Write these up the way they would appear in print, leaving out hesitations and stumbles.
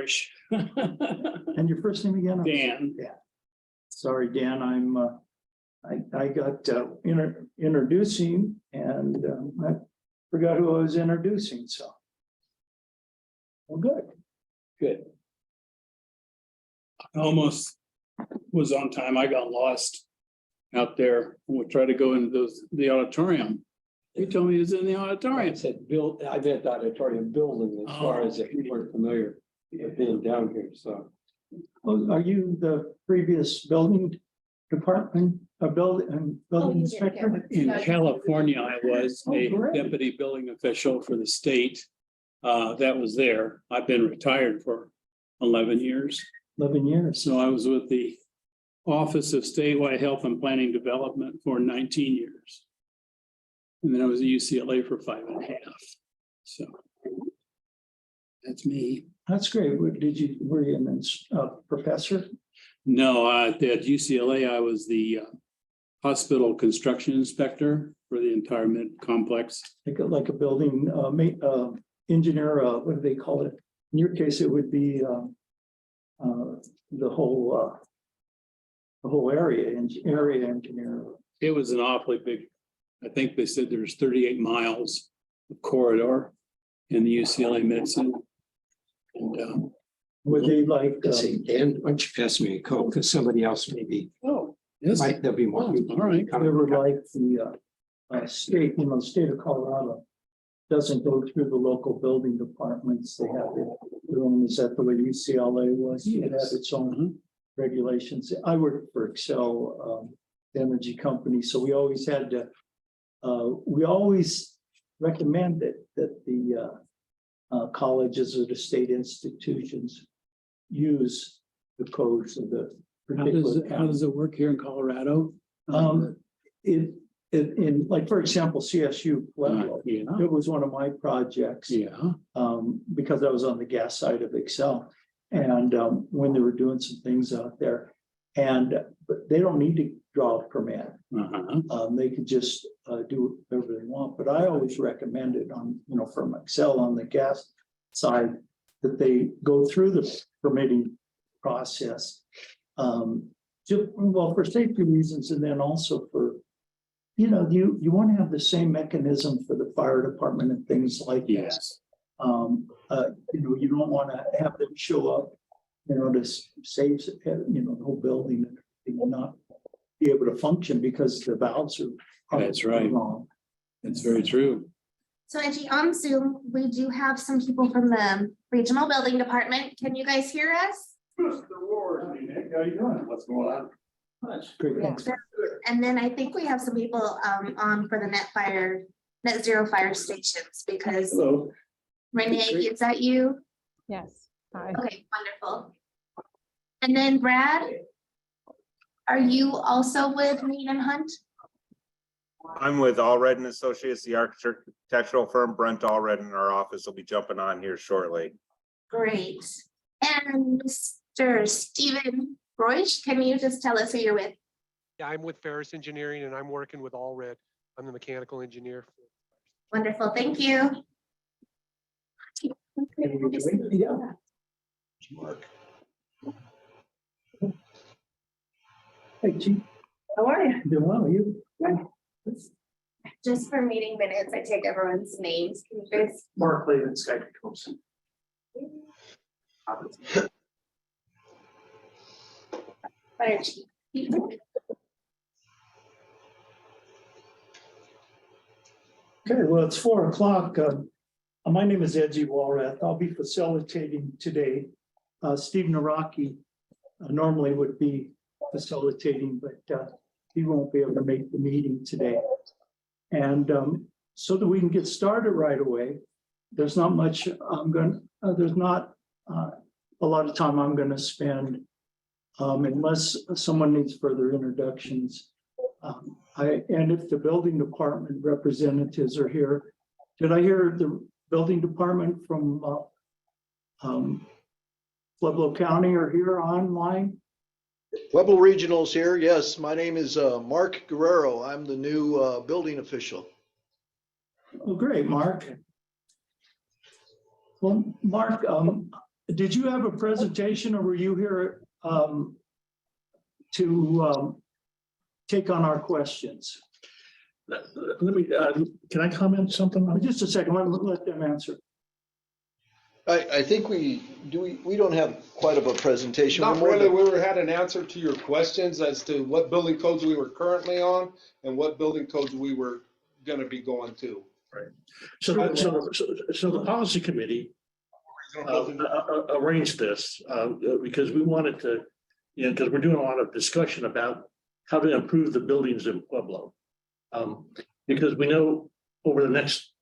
George. And your first name again? Dan. Sorry, Dan, I got introducing and I forgot who I was introducing, so. Well, good. Good. I almost was on time. I got lost out there. We tried to go into the auditorium. You told me it was in the I auditorium. said, build, I meant the auditorium building as far as if you weren't familiar with being down here, so. Oh, are you the previous building department, building inspector? In California, I was Oh, a great. deputy building official for the state. That was there. I've been retired for 11 years. 11 years. So I was with the Office of Statewide Health and Planning Development for 19 years. And then I was at UCLA for 5.5. So that's me. That's great. Were you a professor? No, at UCLA, I was the hospital construction inspector for the entire mid complex. Like a building engineer, what do they call it? In your case, it would be the whole area engineer. It was an awfully big, I think they said there's 38 miles of corridor in the UCLA medicine. And Were they like, Let's see, Dan, why don't you pass me a coat, because somebody else maybe, yes, there'll be more. all right. they were like the state, the state of Colorado doesn't go through the local building departments. They have their own, is that the way UCLA was? It had its own regulations. I worked for Excel, the energy company, so we always had to, we always recommended that the colleges or the state institutions use the codes of the particular. How does it work here in Colorado? In like, for example, CSU Pueblo, Yeah, it was one of my projects. yeah. Because I was on the gas side of Excel. And when they were doing some things out there, but they don't need to draw a permit. They could just do whatever they want. But I always recommended on, from Excel on the gas side, that they go through the permitting process. Well, for safety reasons, and then also for, you want to have the same mechanism for the fire department and things like that. Yes. You don't want to have them show up, to save, the whole building and not be able to function because the valves are. That's right. Wrong. It's very true. So Angie, on Zoom, we do have some people from the regional building department. Can you guys hear us? Mr. Ward, how you doing? What's going on? Great, thanks. And then I think we have some people on for the net zero fire stations because Hello. Renee, is that you? Yes. Hi. Okay, wonderful. And then Brad, are you also with Mead and Hunt? I'm with Allred and Associates, the architectural firm. Brent Allred in our office will be jumping on here shortly. Great. And Mr. Stephen Royce, can you just tell us who you're with? Yeah, I'm with Ferris Engineering and I'm working with Allred. I'm the mechanical engineer. Wonderful, thank you. Yeah. Mark. Hey, Chief. How are you? Doing well, you? Just for meeting minutes, I take everyone's names. Can you guys? Mark Laven, Skype Thompson. Fire chief. Okay, well, it's 4:00. My name is Edgy Walrath. I'll be facilitating today. Steve Naraki normally would be facilitating, but he won't be able to make the meeting today. And so that we can get started right away, there's not much there's not a lot of time I'm going to spend unless someone needs further introductions. And if the building department representatives are here, did I hear the building department from Pueblo County are here online? Pueblo Regional's here. Yes, my name is Mark Guerrero. I'm the new building official. Oh, great, Mark. Well, Mark, did you have a presentation or were you here to take on our questions? Let me, can I comment something on? Just a second, let them answer. I think we don't have quite of a presentation. Not We're more really. than- We had an answer to your questions as to what building codes we were currently on and what building codes we were gonna be going to. So the policy committee arranged this because we wanted to, because we're doing a lot of discussion about how to improve the buildings in Pueblo. Because we know over the next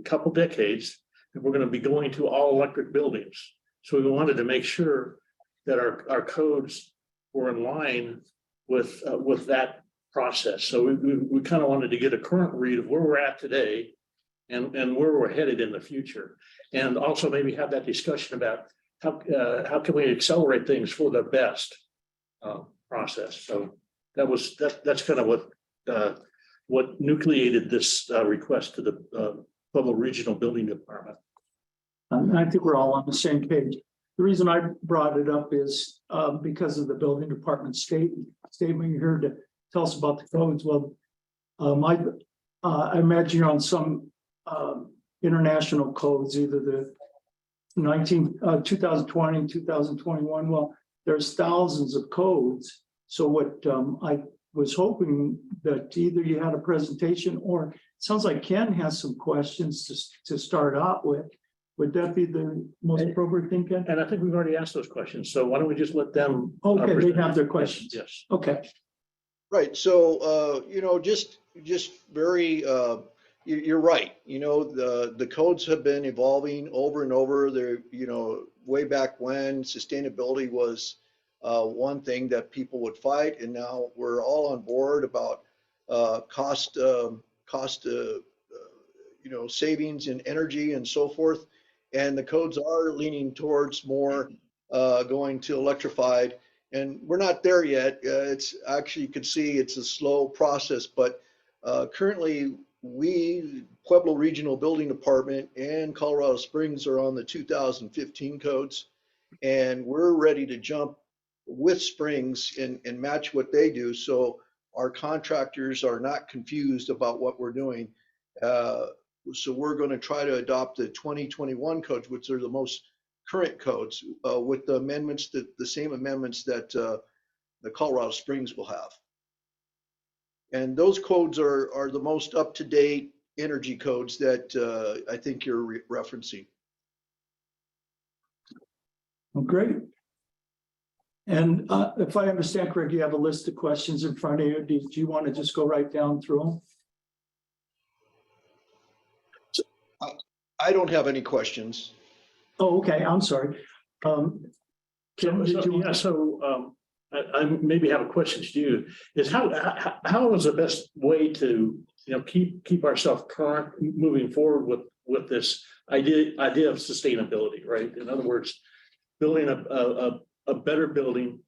couple decades, that we're going to be going to all electric buildings. So we wanted to make sure that our codes were in line with that process. So we kind of wanted to get a current read of where we're at today and where we're headed in the future. And also maybe have that discussion about how can we accelerate things for the best process. So that's kind of what nucleated this request to the Pueblo Regional Building Department. I think we're all on the same page. The reason I brought it up is because of the building department statement you heard to tell us about the codes. Well, I imagine you're on some international codes, either the 2020, 2021. Well, there's thousands of codes. So what I was hoping that either you had a presentation or it sounds like Ken has some questions to start out with. Would that be the most appropriate thing, Ken? And I think we've already asked those questions. So why don't we just let them? Okay, they present? have their questions. Yes. Okay. Right. So, just very, you're right. The codes have been evolving over and over. They're, way back when sustainability was one thing that people would fight. And now we're all on board about cost, savings in energy and so forth. And the codes are leaning towards more going to electrified. And we're not there yet. It's actually, you can see it's a slow process, but currently Pueblo Regional Building Department and Colorado Springs are on the 2015 codes. And we're ready to jump with Springs and match what they do. So our contractors are not confused about what we're doing. So we're going to try to adopt the 2021 codes, which are the most current codes, with the amendments, the same amendments that the Colorado Springs will have. And those codes are the most up-to-date energy codes that I think you're referencing. Well, great. And if I understand correctly, you have a list of questions in front of you. Do you want to just go right down through them? I don't have any questions. Oh, okay. I'm sorry. Ken, did you? I maybe have a question to you. Is how is the best way to keep ourselves current moving forward with this idea of sustainability, right? In other words, building a better building.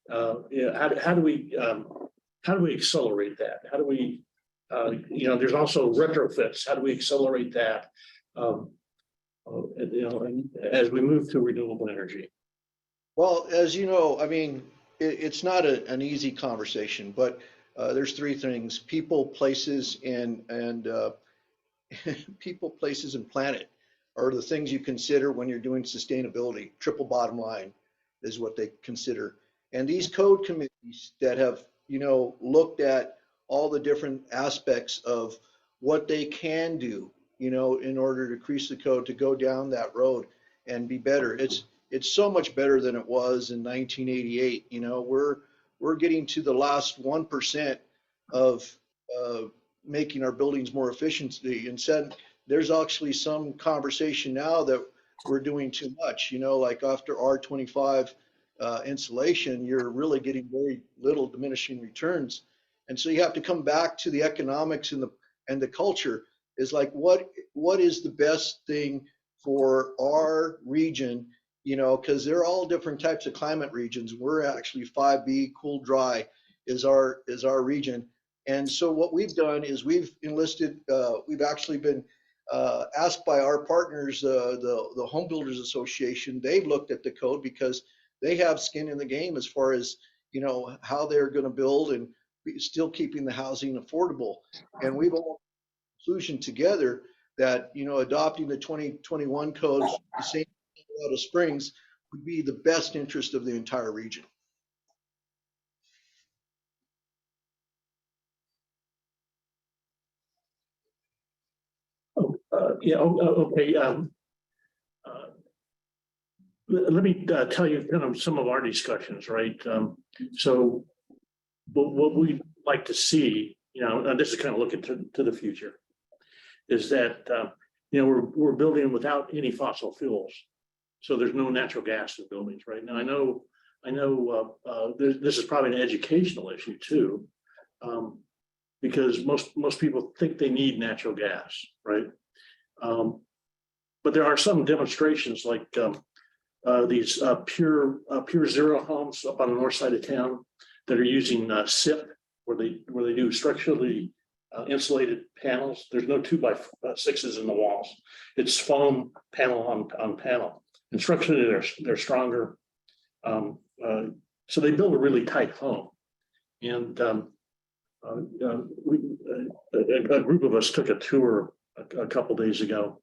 How do we accelerate that? How do we there's also retrofits. How do we accelerate that? As we move to renewable energy. Well, as you know, I mean, it's not an easy conversation, but there's three things: people, places, and people, places, and planet are the things you consider when you're doing sustainability. Triple bottom line is what they consider. And these code committees that have, looked at all the different aspects of what they can do, in order to increase the code, to go down that road and be better. It's so much better than it was in 1988. We're getting to the last 1% of making our buildings more efficiently. And said there's actually some conversation now that we're doing too much. Like after R25 insulation, you're really getting very little diminishing returns. And so you have to come back to the economics and the culture. Is like what is the best thing for our region, because they're all different types of climate regions. We're actually 5B, cool, dry is our region. And so what we've done is we've enlisted, we've actually been asked by our partners, the Home Builders Association. They've looked at the code because they have skin in the game as far as, you know, how they're going to build and still keeping the housing affordable. And we've all conclusion together that, you know, adopting the 2021 codes, the same Colorado Springs, would be the best interest of the entire region. Okay. Let me tell you kind of some of our discussions, right? So what we'd like to see, you know, and this is kind of looking to the future, is that, you know, we're building without any fossil fuels. So there's no natural gas in buildings right now. I know this is probably an educational issue too, because most people think they need natural gas, right? But there are some demonstrations like these pure zero homes up on the north side of town that are using SIP, where they do structurally insulated panels. There's no 2x6s in the walls. It's foam panel on panel. And structurally, they're stronger. So they build a really tight home. And a group of us took a tour a couple days ago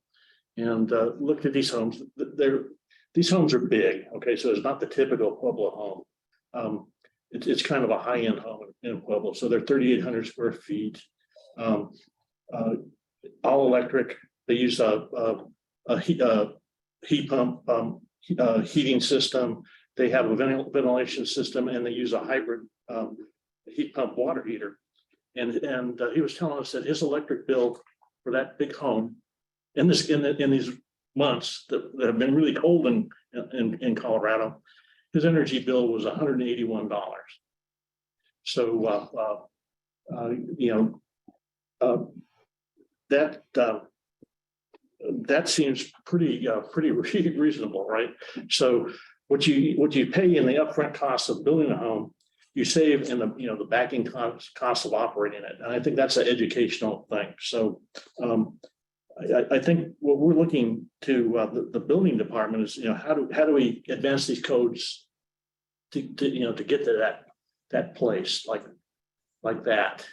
and looked at these homes. These homes are big. Okay, so it's not the typical Pueblo home. It's kind of a high-end home in Pueblo. So they're 3,800 square feet, all electric. They use a heat pump heating system. They have a ventilation system, and they use a hybrid heat pump water heater. And he was telling us that his electric bill for that big home in these months that have been really cold in Colorado, his energy bill was $181. So you know, that seems pretty reasonable, right? So what you pay in the upfront cost of building a home, you save in the backing cost of operating it, and I think that's an educational thing. So I think what we're looking to the building department is, you know, how do we advance these codes to get to that place like that.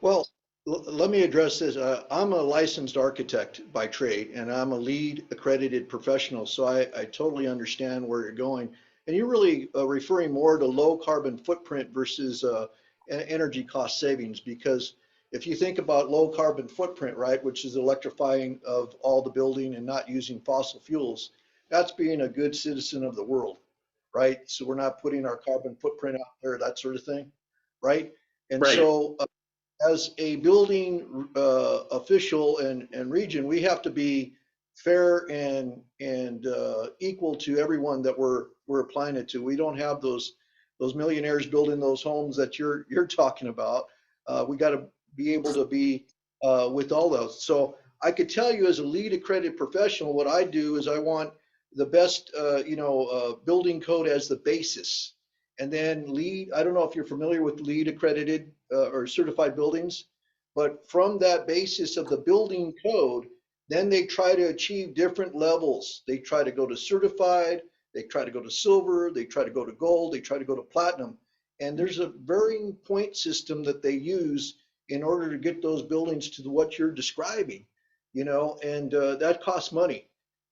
Well, let me address this. I'm a licensed architect by trade, and I'm a LEED accredited professional, so I totally understand where you're going. And you're really referring more to low carbon footprint versus energy cost savings, because if you think about low carbon footprint, right, which is electrifying of all the building and not using fossil fuels, that's being a good citizen of the world, right? So we're not putting our carbon footprint out there, that sort of thing, right? And Right. So as a building official and region, we have to be fair and equal to everyone that we're applying it to. We don't have those millionaires building those homes that you're talking about. We got to be able to be with all those. So I could tell you, as a LEED accredited professional, what I do is I want the best building code as the basis. And then LEED, I don't know if you're familiar with LEED accredited or certified buildings, but from that basis of the building code, then they try to achieve different levels. They try to go to certified, they try to go to silver, they try to go to gold, they try to go to platinum. And there's a varying point system that they use in order to get those buildings to what you're describing, and that costs money.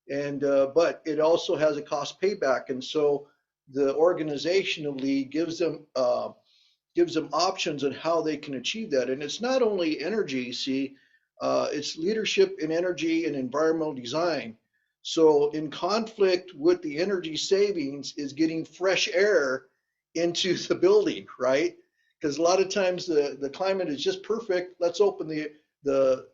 And but it also has a cost payback. And so the organization of LEED gives them options on how they can achieve that. And it's not only energy, it's leadership in energy and environmental design. So in conflict with the energy savings is getting fresh air into the building, right? Because a lot of times the climate is just perfect. Let's open the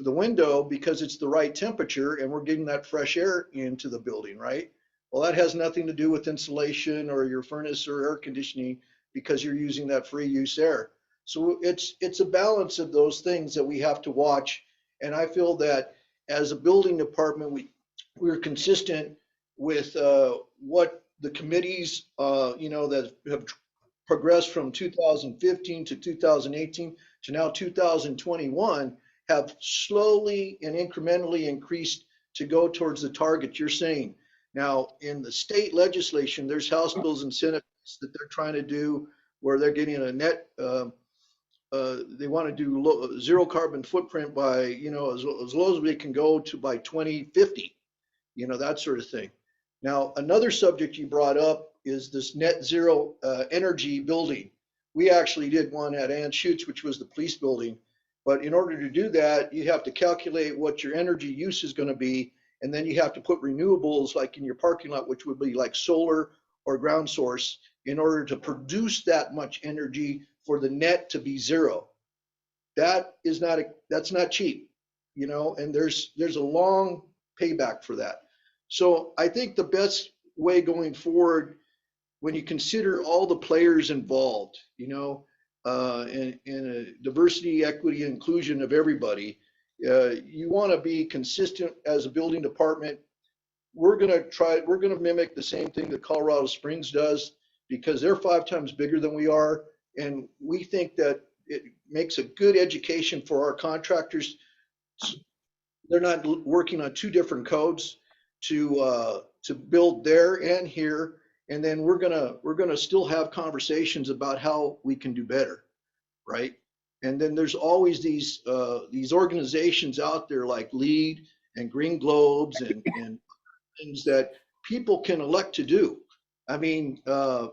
window because it's the right temperature and we're getting that fresh air into the building, right? Well, that has nothing to do with insulation or your furnace or air conditioning because you're using that free use air. So it's a balance of those things that we have to watch. And I feel that as a building department, we're consistent with what the committees, that have progressed from 2015 to 2018 to now 2021 have slowly and incrementally increased to go towards the target you're saying. Now, in the state legislation, there's House bills and Senate bills that they're trying to do where they're getting a net, they want to do zero carbon footprint by, as low as we can go to by 2050, that sort of thing. Now, another subject you brought up is this net zero energy building. We actually did one at Anschutz, which was the police building. But in order to do that, you have to calculate what your energy use is going to be. And then you have to put renewables like in your parking lot, which would be like solar or ground source, in order to produce that much energy for the net to be zero. That's not cheap, and there's a long payback for that. So I think the best way going forward, when you consider all the players involved, and diversity, equity, and inclusion of everybody, you want to be consistent as a building department. We're going to mimic the same thing that Colorado Springs does, because they're 5 times bigger than we are. And we think that it makes a good education for our contractors. They're not working on 2 different codes to build there and here. And then we're gonna still have conversations about how we can do better, right? And then there's always these organizations out there like LEED and Green Globes and things that people can elect to do. I mean, the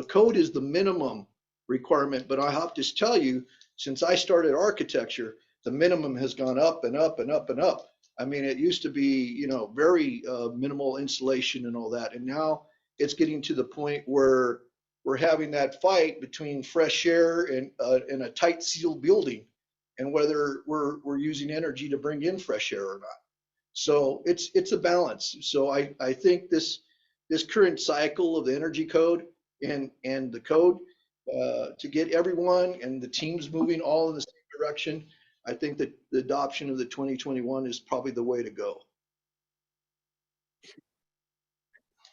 code is the minimum requirement, but I have to tell you, since I started architecture, the minimum has gone up and up and up and up. I mean, it used to be, very minimal insulation and all that, and now it's getting to the point where we're having that fight between fresh air and a tight sealed building, and whether we're using energy to bring in fresh air or not. So it's a balance. So I think this current cycle of the energy code and the code to get everyone and the teams moving all in the same direction, I think that the adoption of the 2021 is probably the way to go.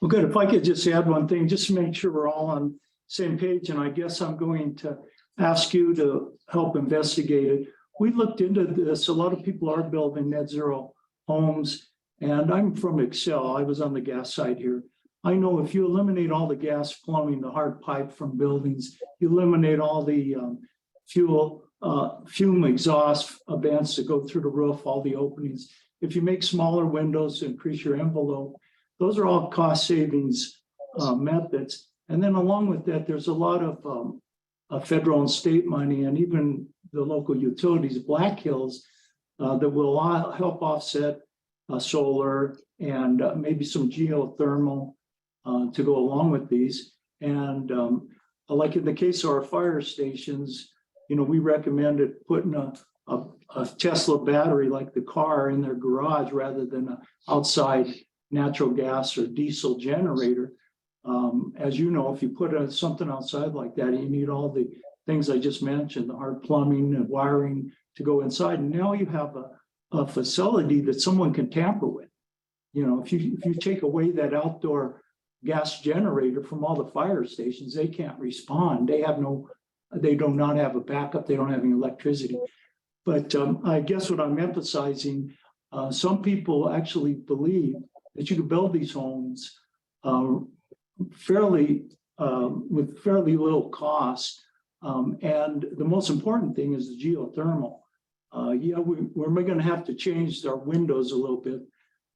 Well, good. If I could just add one thing, just to make sure we're all on the same page, and I guess I'm going to ask you to help investigate it. We looked into this. A lot of people are building net zero homes, and I'm from Excel. I was on the gas side here. I know if you eliminate all the gas plumbing, the hard pipe from buildings, you eliminate all the fume exhaust vents that go through the roof, all the openings. If you make smaller windows to increase your envelope, those are all cost savings methods. And then along with that, there's a lot of federal and state money, and even the local utilities, Black Hills, that will help offset solar and maybe some geothermal to go along with these. And like in the case of our fire stations, we recommended putting a Tesla battery like the car in their garage rather than an outside natural gas or diesel generator. As you know, if you put something outside like that, you need all the things I just mentioned, the hard plumbing and wiring to go inside. And now you have a facility that someone can tamper with. If you take away that outdoor gas generator from all the fire stations, they can't respond. They do not have a backup. They don't have any electricity. But I guess what I'm emphasizing, some people actually believe that you can build these homes with fairly little cost. And the most important thing is the geothermal. We're going to have to change our windows a little bit.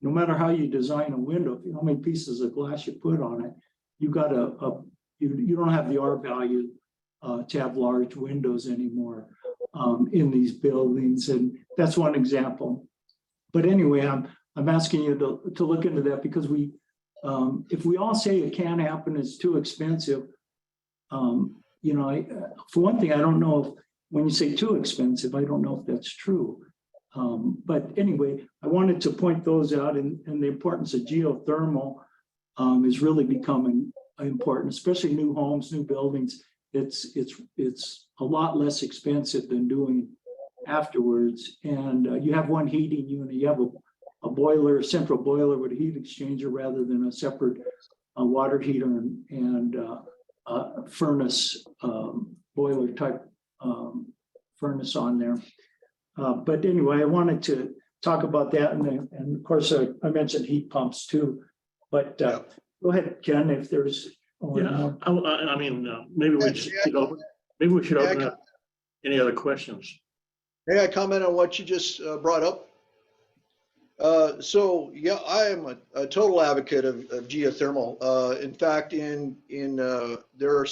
No matter how you design a window, how many pieces of glass you put on it, you don't have the R value to have large windows anymore in these buildings, and that's one example. But anyway, I'm asking you to look into that, because if we all say it can't happen, it's too expensive. For one thing, I don't know if when you say too expensive, I don't know if that's true. But anyway, I wanted to point those out, and the importance of geothermal is really becoming important, especially new homes, new buildings. It's a lot less expensive than doing afterwards. And you have one heating unit, you have a boiler, a central boiler with a heat exchanger rather than a separate water heater and furnace boiler type furnace on there. But anyway, I wanted to talk about that, and of course, I mentioned heat pumps too. But go ahead, Ken, if there's. Yeah, I mean, maybe we just, maybe we should open up any other questions. May I comment on what you just brought up? So yeah, I am a total advocate of geothermal. In fact, there are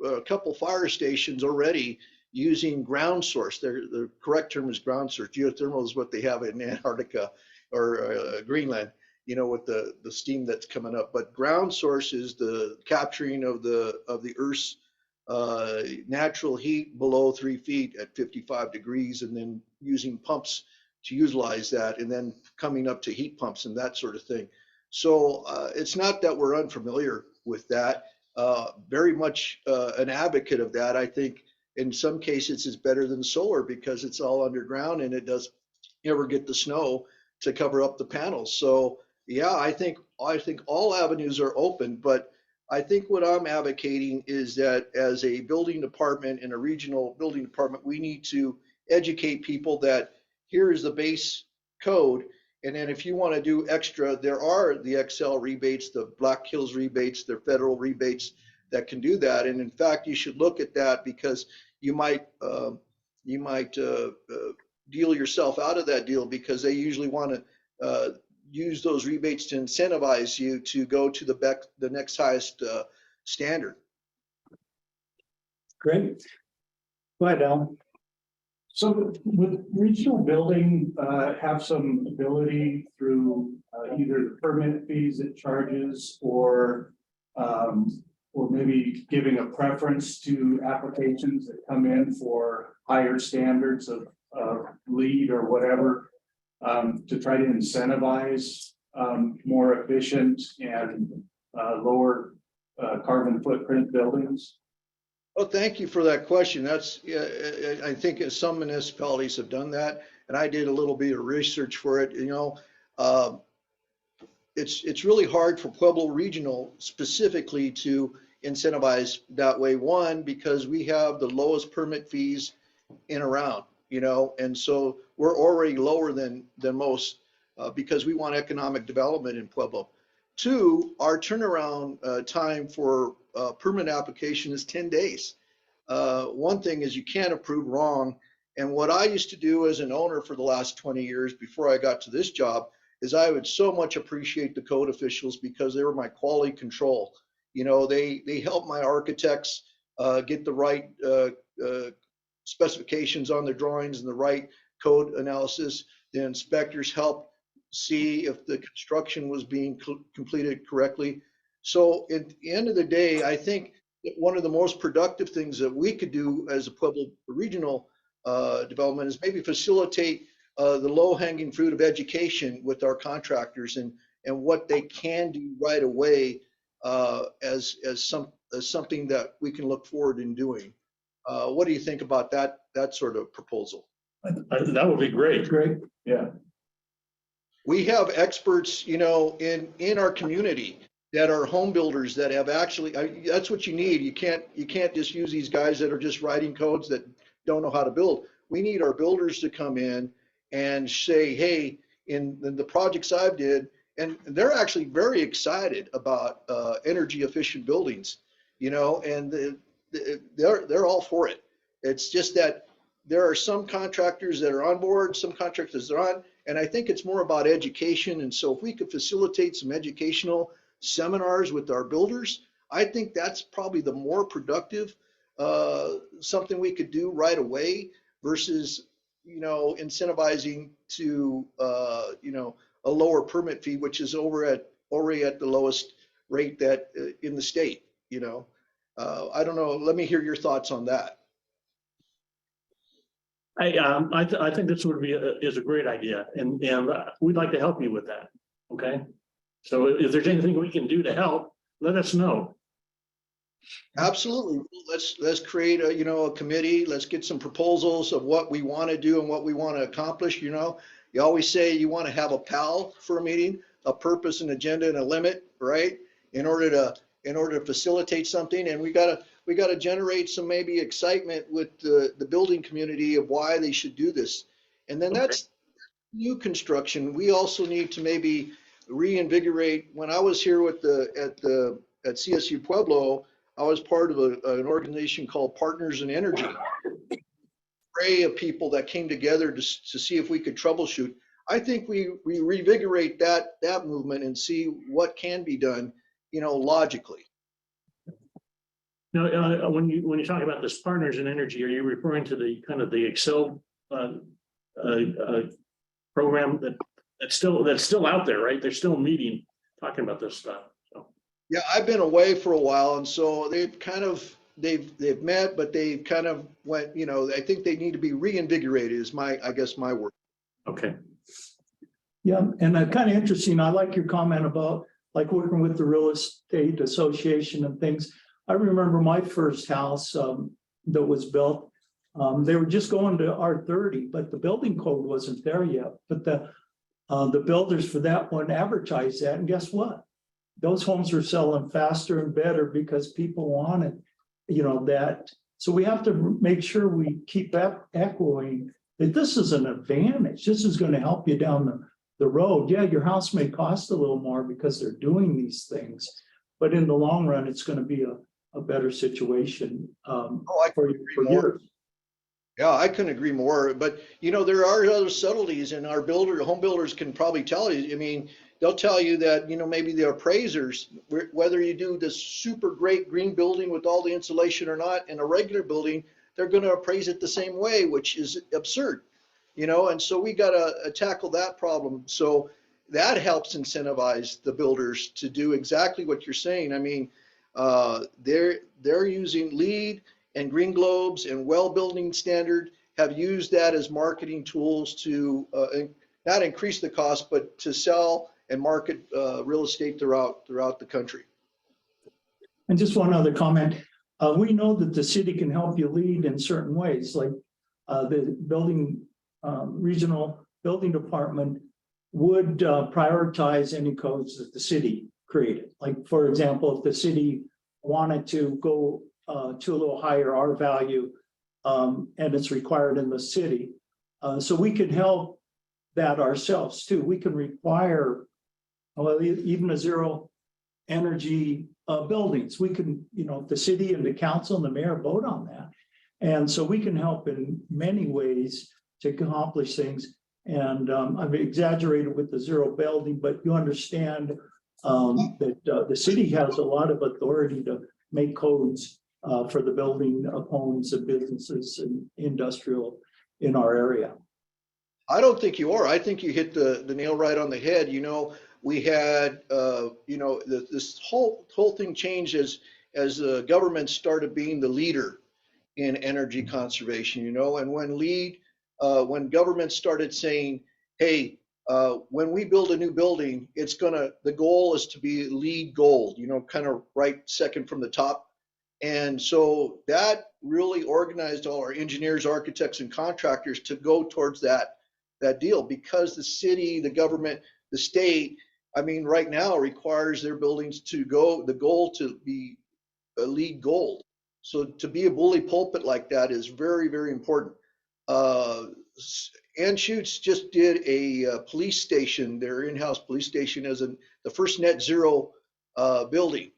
a couple fire stations already using ground source. The correct term is ground source. Geothermal is what they have in Antarctica or Greenland, you know, with the steam that's coming up. But ground source is the capturing of the Earth's natural heat below 3 feet at 55 degrees, and then using pumps to utilize that, and then coming up to heat pumps and that sort of thing. So it's not that we're unfamiliar with that. Very much an advocate of that. I think in some cases it's better than solar because it's all underground and it does never get the snow to cover up the panels. So yeah, I think all avenues are open, but I think what I'm advocating is that as a building department and a regional building department, we need to educate people that here is the base code. And then if you want to do extra, there are the XL rebates, the Black Hills rebates, the federal rebates that can do that. And in fact, you should look at that because you might deal yourself out of that deal because they usually want to use those rebates to incentivize you to go to the next highest standard. Great. Go ahead, Alan. So would regional building have some ability through either the permit fees it charges or maybe giving a preference to applications that come in for higher standards of LEED or whatever to try to incentivize more efficient and lower carbon footprint buildings? Well, thank you for that question. That's, I think some municipalities have done that, and I did a little bit of research for it. You know, it's really hard for Pueblo Regional specifically to incentivize that way. One, because we have the lowest permit fees in around, you know, and so we're already lower than most because we want economic development in Pueblo. Two, our turnaround time for permit application is 10 days. One thing is you can't approve wrong. And what I used to do as an owner for the last 20 years before I got to this job is I would so much appreciate the code officials because they were my quality control. You know, they helped my architects get the right specifications on their drawings and the right code analysis. The inspectors helped see if the construction was being completed correctly. So at the end of the day, I think one of the most productive things that we could do as a Pueblo regional development is maybe facilitate the low-hanging fruit of education with our contractors and what they can do right away as something that we can look forward in doing. What do you think about that sort of proposal? That would be great. Great, yeah. We have experts, you know, in our community that are home builders that have actually, that's what you need. You can't just use these guys that are just writing codes that don't know how to build. We need our builders to come in and say, hey, in the projects I've did, and they're actually very excited about energy efficient buildings, you know, and they're all for it. It's just that there are some contractors that are on board, some contractors that aren't, and I think it's more about education. And so if we could facilitate some educational seminars with our builders, I think that's probably the more productive something we could do right away versus, you know, incentivizing to, you know, a lower permit fee, which is already at the lowest rate that in the state, you know. I don't know. Let me hear your thoughts on that. I think this would be is a great idea, and we'd like to help you with that. Okay, so if there's anything we can do to help, let us know. Absolutely. Let's create a committee. Let's get some proposals of what we want to do and what we want to accomplish. You know, you always say you want to have a PAL for a meeting, a purpose, an agenda, and a limit, right? In order to facilitate something, and we gotta we got to generate some maybe excitement with the building community of why they should do this. And then Okay. that's new construction. We also need to maybe reinvigorate. When I was here with at CSU Pueblo, I was part of an organization called Partners in Energy. Array of people that came together to see if we could troubleshoot. I think we revigorate that movement and see what can be done, logically. Now, when you talk about this Partners in Energy, are you referring to the kind of the Excel program that's still out there, right? They're still meeting, talking about this stuff. So. Yeah, I've been away for a while, and so they've met, but they kind of went, I think they need to be reinvigorated is I guess my word. Okay. Yeah, and kind of interesting, I like your comment about like working with the real estate association and things. I remember my first house that was built, they were just going to R30, but the building code wasn't there yet. But the builders for that one advertised that, and guess what? Those homes were selling faster and better because people wanted, that. So we have to make sure we keep echoing that this is an advantage. This is going to help you down the road. Yeah, your house may cost a little more because they're doing these things, but in the long run, it's going to be a better situation for years. Yeah, I couldn't agree more. But there are other subtleties, and our home builders can probably tell you. I mean, they'll tell you that maybe the appraisers, whether you do this super great green building with all the insulation or not, in a regular building, they're going to appraise it the same way, which is absurd. And so we got to tackle that problem. So that helps incentivize the builders to do exactly what you're saying. I mean, they're using LEED and Green Globes and Well Building Standard have used that as marketing tools to not increase the cost, but to sell and market real estate throughout the country. And just one other comment. We know that the city can help you lead in certain ways, like the regional building department would prioritize any codes that the city created. Like, for example, if the city wanted to go to a little higher R value and it's required in the city. So we could help that ourselves too. We can require even a zero energy buildings. We can, the city and the council and the mayor vote on that. And so we can help in many ways to accomplish things. And I've exaggerated with the zero building, but you understand that the city has a lot of authority to make codes for the building of homes and businesses and industrial in our area. I don't think you are. I think you hit the nail right on the head. We had, this whole thing changed as the government started being the leader in energy conservation, and when government started saying, hey, when we build a new building, the goal is to be LEED Gold, kind of right second from the top. And so that really organized all our engineers, architects, and contractors to go towards that deal, because the city, the government, the state, right now requires their buildings the goal to be a LEED Gold. So to be a bully pulpit like that is very, very important. Anschutz just did a police station, their in-house police station, as the first net zero building.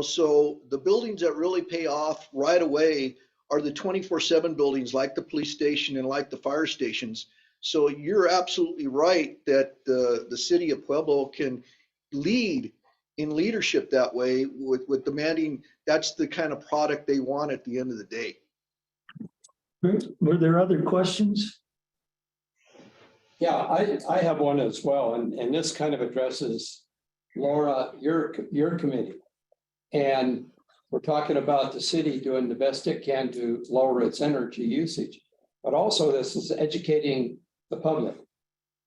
So the buildings that really pay off right away are the 24/7 buildings, like the police station and like the fire stations. So you're absolutely right that the city of Pueblo can lead in leadership that way with demanding that's the kind of product they want at the end of the day. Were there other questions? Yeah, I have one as well, and this kind of addresses, Laura, your committee. And we're talking about the city doing the best it can to lower its energy usage. But also this is educating the public,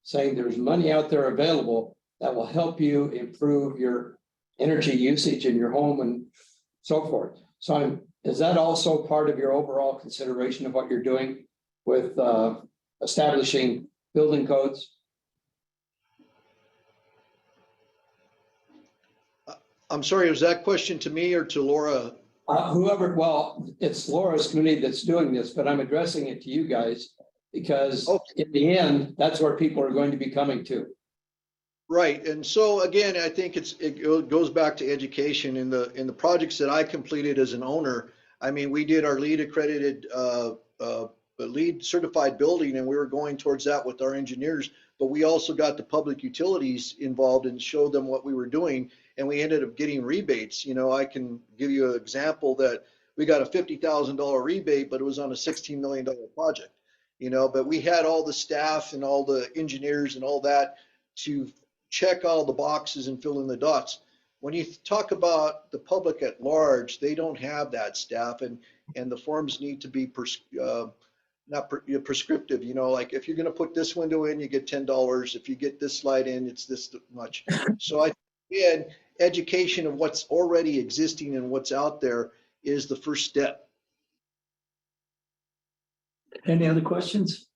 saying there's money out there available that will help you improve your energy usage in your home and so forth. So is that also part of your overall consideration of what you're doing with establishing building codes? I'm sorry, was that question to me or to Laura? Whoever, well, it's Laura's committee that's doing this, but I'm addressing it to you guys. Because in the end, that's where people are going to be coming to. Right, and so again, I think it goes back to education in the projects that I completed as an owner. I mean, we did our LEED accredited, LEED certified building, and we were going towards that with our engineers. But we also got the public utilities involved and showed them what we were doing, and we ended up getting rebates. You know, I can give you an example that we got a $50,000 rebate, but it was on a $16 million project. You know, but we had all the staff and all the engineers and all that to check all the boxes and fill in the dots. When you talk about the public at large, they don't have that staff, and the forms need to be prescriptive. You know, like if you're going to put this window in, you get $10. If you get this slide in, it's this much. So again, education of what's already existing and what's out there is the first step. Any other questions?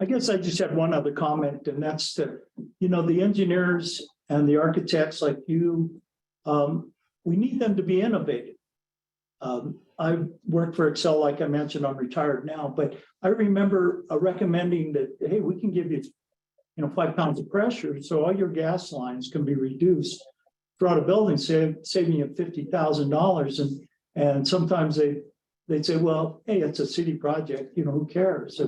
I guess I just had one other comment, and that's that, you know, the engineers and the architects like you, we need them to be innovative. I worked for Excel, like I mentioned, I'm retired now, but I remember recommending that, hey, we can give you, 5 pounds of pressure, so all your gas lines can be reduced throughout a building, saving you $50,000. And sometimes they'd say, well, hey, it's a city project, who cares?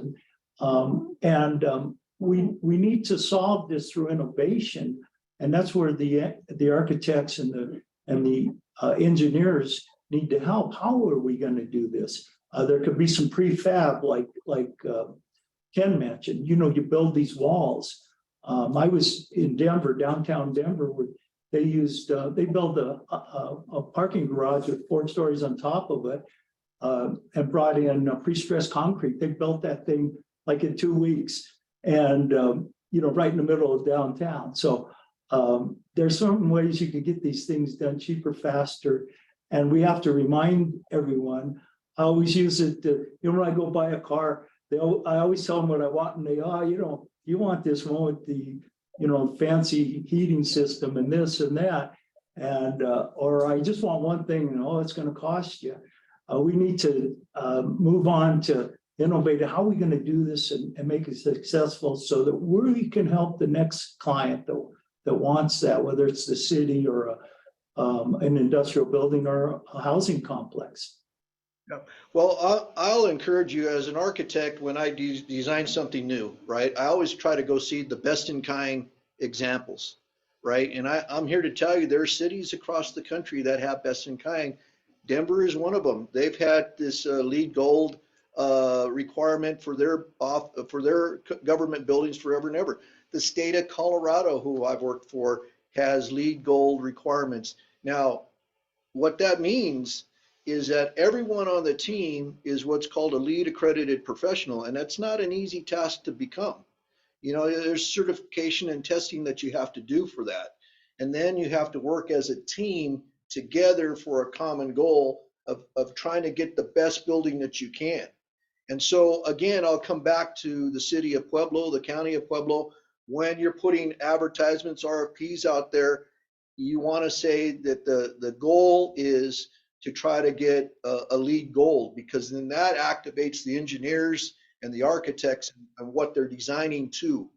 We need to solve this through innovation, and that's where the architects and the engineers need to help. How are we going to do this? There could be some prefab, like Ken mentioned. You build these walls. I was in Denver, downtown Denver, where they built a parking garage with 4 stories on top of it. And brought in pre-stressed concrete. They built that thing like in 2 weeks, and right in the middle of downtown. So there's certain ways you can get these things done cheaper, faster, and we have to remind everyone. I always use it when I go buy a car. I always tell them what I want, and they, you want this one with the fancy heating system and this and that, and or I just want one thing, and it's going to cost you. We need to move on to innovate. How are we going to do this and make it successful so that we can help the next client that wants that, whether it's the city or an industrial building or a housing complex. Yeah. Well, I'll encourage you as an architect, when I design something new, right? I always try to go see the best in kind examples, right? And I'm here to tell you there are cities across the country that have best in kind. Denver is one of them. They've had this LEED Gold requirement for their government buildings forever and ever. The state of Colorado, who I've worked for, has LEED Gold requirements. Now, what that means is that everyone on the team is what's called a LEED accredited professional, and that's not an easy task to become. There's certification and testing that you have to do for that. And then you have to work as a team together for a common goal of trying to get the best building that you can. And so again, I'll come back to the city of Pueblo, the county of Pueblo. When you're putting advertisements, RFPs out there, you want to say that the goal is to try to get a LEED Gold, because then that activates the engineers and the architects and what they're designing to.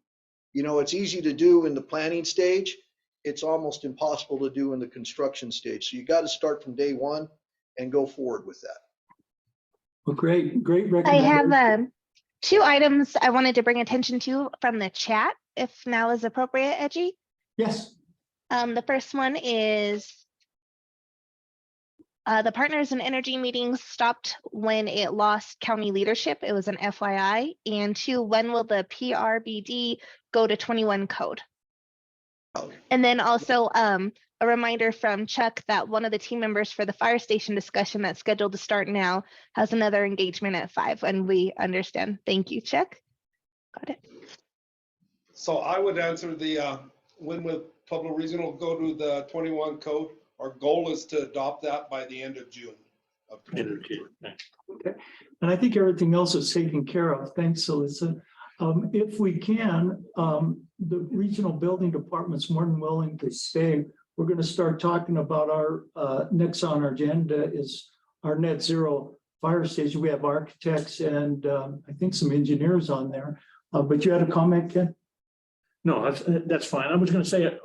It's easy to do in the planning stage. It's almost impossible to do in the construction stage. So you got to start from day one and go forward with that. Well, great I recommendation. have 2 items I wanted to bring attention to from the chat, if now is appropriate, Edgy. Yes. The first one is the Partners in Energy meeting stopped when it lost county leadership. It was an FYI. And 2, when will the PRBD go to 21 code? And then also a reminder from Chuck that one of the team members for the fire station discussion that's scheduled to start now has another engagement at 5, and we understand. Thank you, Chuck. Got it. So I would answer when will Pueblo Regional go to the 21 code? Our goal is to adopt that by the end of June. Okay, and I think everything else is taken care of. Thanks, Alyssa. If we can, the regional building department's more than willing to stay we're going to start talking about our next on our agenda is our net zero fire station. We have architects and I think some engineers on there. But you had a comment, Ken? No, that's fine. I was gonna say,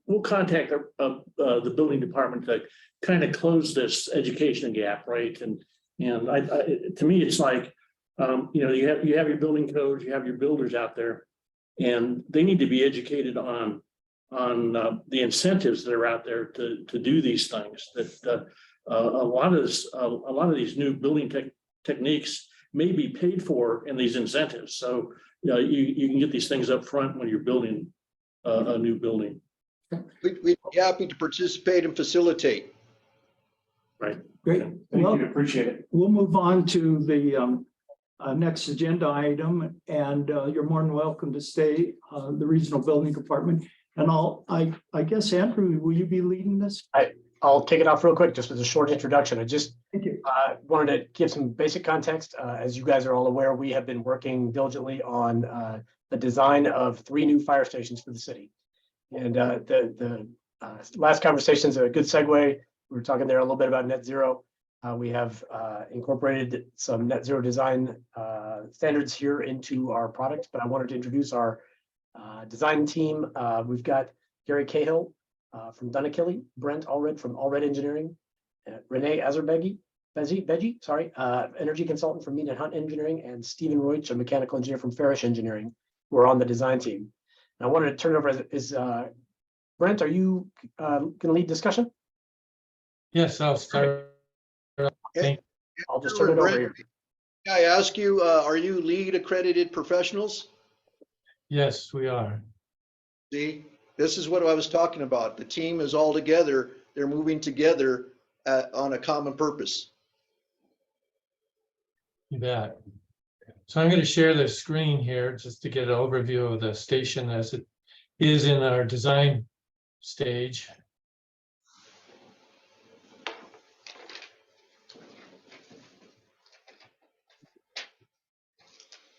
we'll contact the building department to kind of close this education gap, right? And to me, it's like, you have your building codes, you have your builders out there, and they need to be educated on the incentives that are out there to do these things. That a lot of these new building techniques may be paid for in these incentives. So you can get these things up front when you're building a new building. We'd be happy to participate and facilitate. Right. Great. Thank Well, you, appreciate it. we'll move on to the next agenda item, and you're more than welcome to stay, the regional building department. And I guess, Andrew, will you be leading this? I'll kick it off real quick, just with a short introduction. I just Thank you. wanted to give some basic context. As you guys are all aware, we have been working diligently on the design of 3 new fire stations for the city. And the last conversation is a good segue. We were talking there a little bit about net zero. We have incorporated some net zero design standards here into our product, but I wanted to introduce our design team. We've got Gary Cahill from Dunakilly, Brent Allred from Allred Engineering, Renee Azerbegi, energy consultant from Mead and Hunt Engineering, and Stephen Roach, a mechanical engineer from Farish Engineering, who are on the design team. And I wanted to turn it over. Brent, are you going to lead discussion? Yes, I'll start. Okay. I'll just turn it over here. Can I ask you, are you LEED accredited professionals? Yes, we are. See, this is what I was talking about. The team is all together. They're moving together on a common purpose. You bet. So I'm going to share the screen here just to get an overview of the station as it is in our design stage.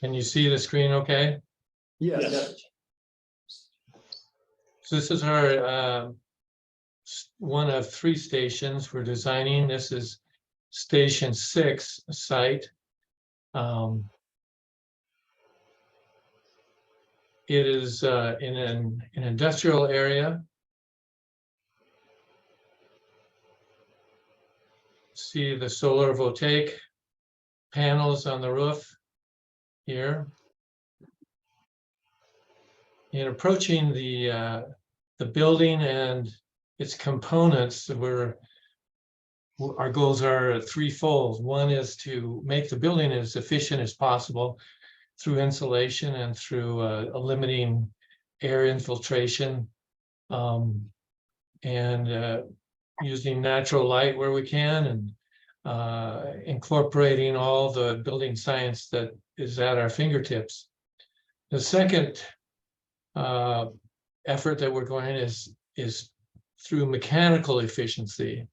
Can you see the screen okay? Yes. So this is our one of 3 stations we're designing. This is Station 6 site. It is in an industrial area. See the solar voltaic panels on the roof here. In approaching the building and its components, our goals are threefold. One is to make the building as efficient as possible through insulation and through limiting air infiltration, and using natural light where we can, and incorporating all the building science that is at our fingertips. The second effort that we're going is through mechanical efficiency.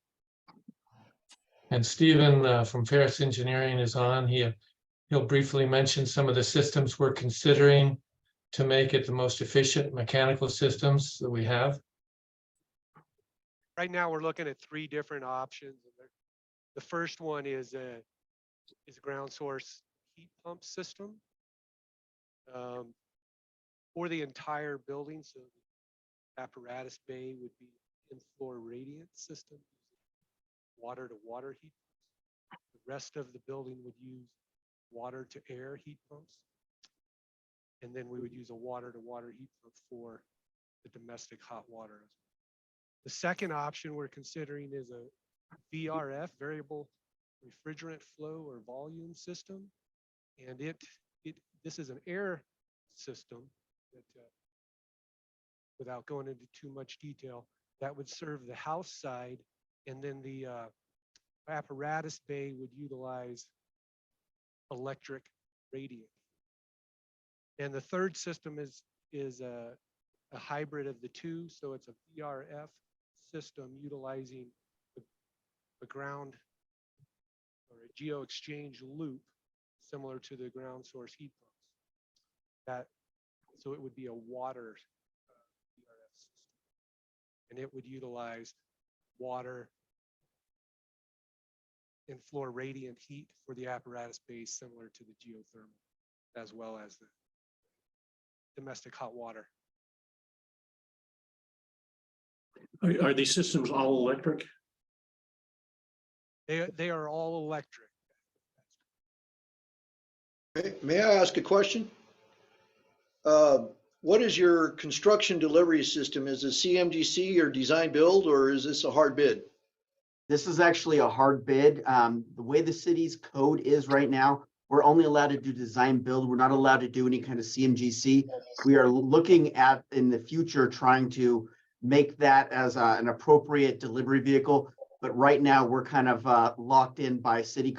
And Stephen from Ferris Engineering is on. He'll briefly mention some of the systems we're considering to make it the most efficient mechanical systems that we have. Right now, we're looking at 3 different options. The first one is a ground source heat pump system for the entire building. So the apparatus bay would be in-floor radiant system, water-to-water heat pumps. The rest of the building would use water-to-air heat pumps. And then we would use a water-to-water heat pump for the domestic hot water. The second option we're considering is a VRF, variable refrigerant flow or volume system. And this is an air system that, without going into too much detail, that would serve the house side, and then the apparatus bay would utilize electric radiant. And the third system is a hybrid of the 2. So it's a VRF system utilizing a ground or a geo exchange loop similar to the ground source heat pumps. So it would be a water VRF system. and it would utilize water and floor radiant heat for the apparatus base, similar to the geothermal, as well as the domestic hot water. Are these systems all electric? They are all electric. May I ask a question? What is your construction delivery system? Is it CMGC or design build, or is this a hard bid? This is actually a hard bid. The way the city's code is right now, we're only allowed to do design build. We're not allowed to do any kind of CMGC. We are looking at, in the future, trying to make that as an appropriate delivery vehicle. But right now, we're kind of locked in by city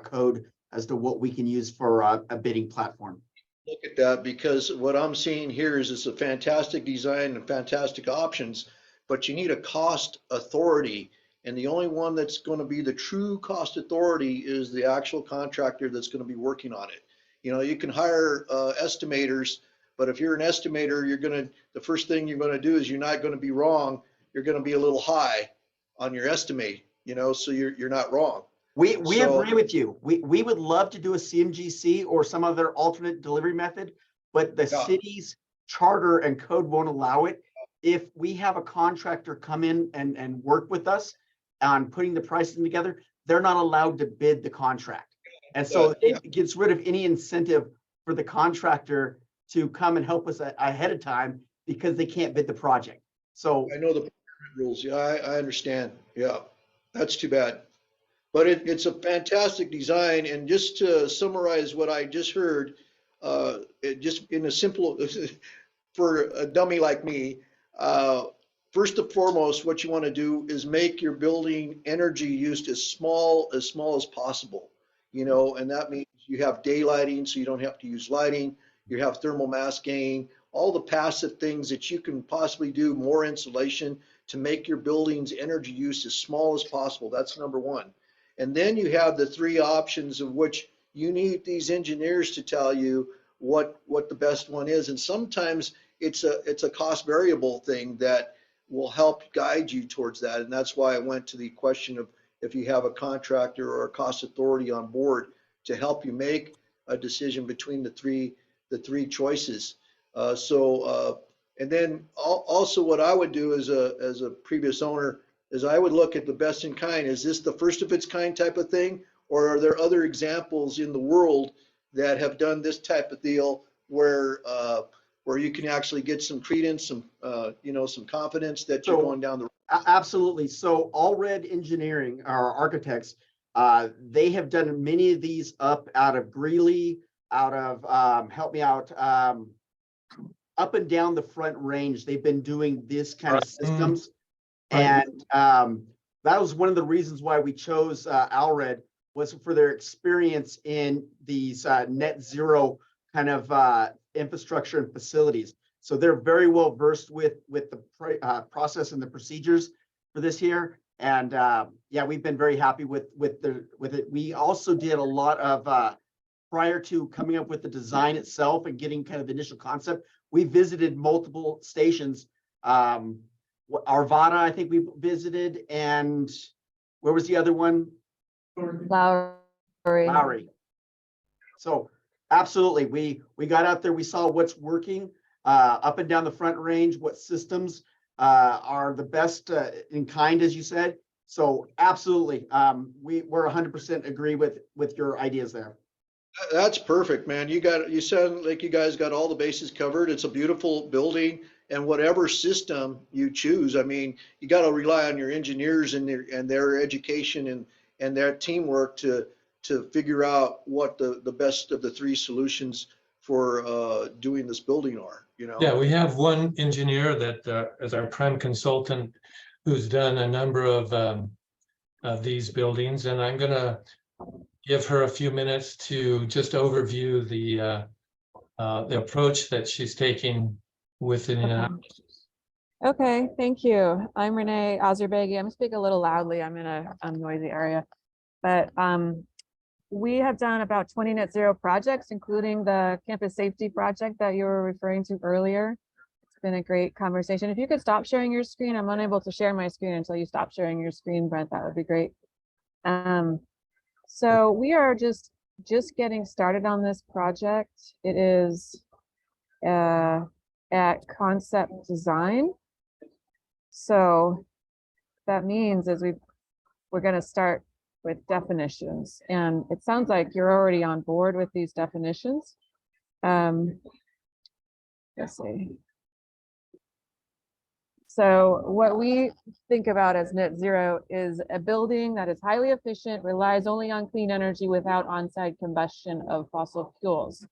code as to what we can use for a bidding platform. Look at that, because what I'm seeing here is it's a fantastic design and fantastic options, but you need a cost authority. And the only one that's going to be the true cost authority is the actual contractor that's going to be working on it. You know, you can hire estimators, but if you're an estimator, the first thing you're going to do is you're not going to be wrong. You're going to be a little high on your estimate, you know, so you're not wrong. We agree with you. We would love to do a CMGC or some other alternate delivery method, but the city's charter and code won't allow it. If we have a contractor come in and work with us on putting the pricing together, they're not allowed to bid the contract. And so it gets rid of any incentive for the contractor to come and help us ahead of time because they can't bid the project. So I know the rules. Yeah, I understand. Yeah, that's too bad. But it's a fantastic design. And just to summarize what I just heard, it just in a simple, for a dummy like me, first and foremost, what you want to do is make your building energy used as small as possible, you know, and that means you have daylighting, so you don't have to use lighting. You have thermal mass gain, all the passive things that you can possibly do, more insulation to make your building's energy use as small as possible. That's number one. And then you have the three options of which you need these engineers to tell you what the best one is. And sometimes it's a cost variable thing that will help guide you towards that. And that's why I went to the question of if you have a contractor or a cost authority on board to help you make a decision between the three choices. And then also what I would do as a previous owner is I would look at the best in kind. Is this the first of its kind type of thing? Or are there other examples in the world that have done this type of deal where you can actually get some credence, some confidence that you're going down the road? Absolutely. So All Red Engineering, our architects, they have done many of these up out of Greeley, out of, help me out, up and down the Front Range. They've been doing this kind of systems. And that was one of the reasons why we chose Alred, was for their experience in these net zero kind of infrastructure and facilities. So they're very well versed with the process and the procedures for this here. And yeah, we've been very happy with it. We also did a lot of prior to coming up with the design itself and getting kind of the initial concept, we visited multiple stations. Arvada, I think we visited, and where was the other one? Lowry. So absolutely, we got out there, we saw what's working up and down the Front Range, what systems are the best in kind, as you said. So absolutely, we're 100% agree with your ideas there. That's perfect, man. You sound like you guys got all the bases covered. It's a beautiful building, and whatever system you choose, I mean, you got to rely on your engineers and their education and their teamwork to figure out what the best of the three solutions for doing this building are, you know? Yeah, we have one engineer that as our prime consultant who's done a number of these buildings, and I'm gonna give her a few minutes to just overview the approach that she's taking within. Okay, thank you. I'm Renee Azerbaigy. I'm gonna speak a little loudly. I'm in a noisy area, but we have done about 20 net zero projects, including the campus safety project that you were referring to earlier. It's been a great conversation. If you could stop sharing your screen, I'm unable to share my screen until you stop sharing your screen, Brent, that would be great. So we are just getting started on this project. It is at concept design. So that means is we're going to start with definitions, and it sounds like you're already on board with these definitions. Let's see. So what we think about as net zero is a building that is highly efficient, relies only on clean energy without on-site combustion of fossil fuels.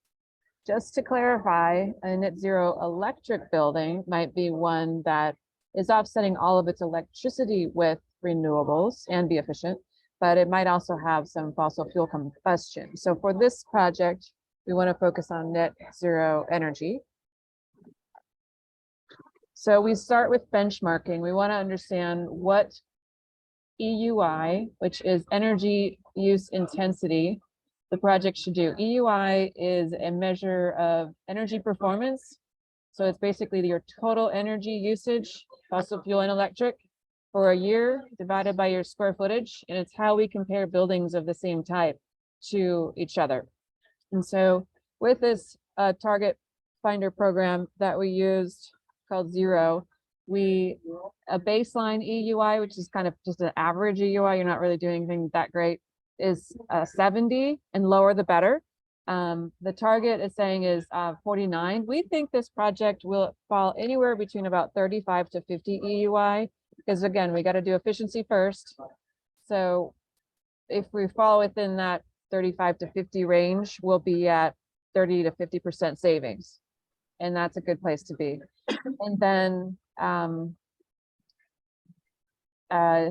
Just to clarify, a net zero electric building might be one that is offsetting all of its electricity with renewables and be efficient, but it might also have some fossil fuel combustion. So for this project, we want to focus on net zero energy. So we start with benchmarking. We want to understand what EUI, which is energy use intensity, the project should do. EUI is a measure of energy performance. So it's basically your total energy usage, fossil fuel and electric, for a year divided by your square footage. And it's how we compare buildings of the same type to each other. And so with this target finder program that we used called Zero, a baseline EUI, which is kind of just an average EUI, you're not really doing anything that great, is 70, and lower the better. The target is saying is 49. We think this project will fall anywhere between about 35 to 50 EUI, because again, we got to do efficiency first. So if we fall within that 35 to 50 range, we'll be at 30 to 50% savings. And that's a good place to be. And then,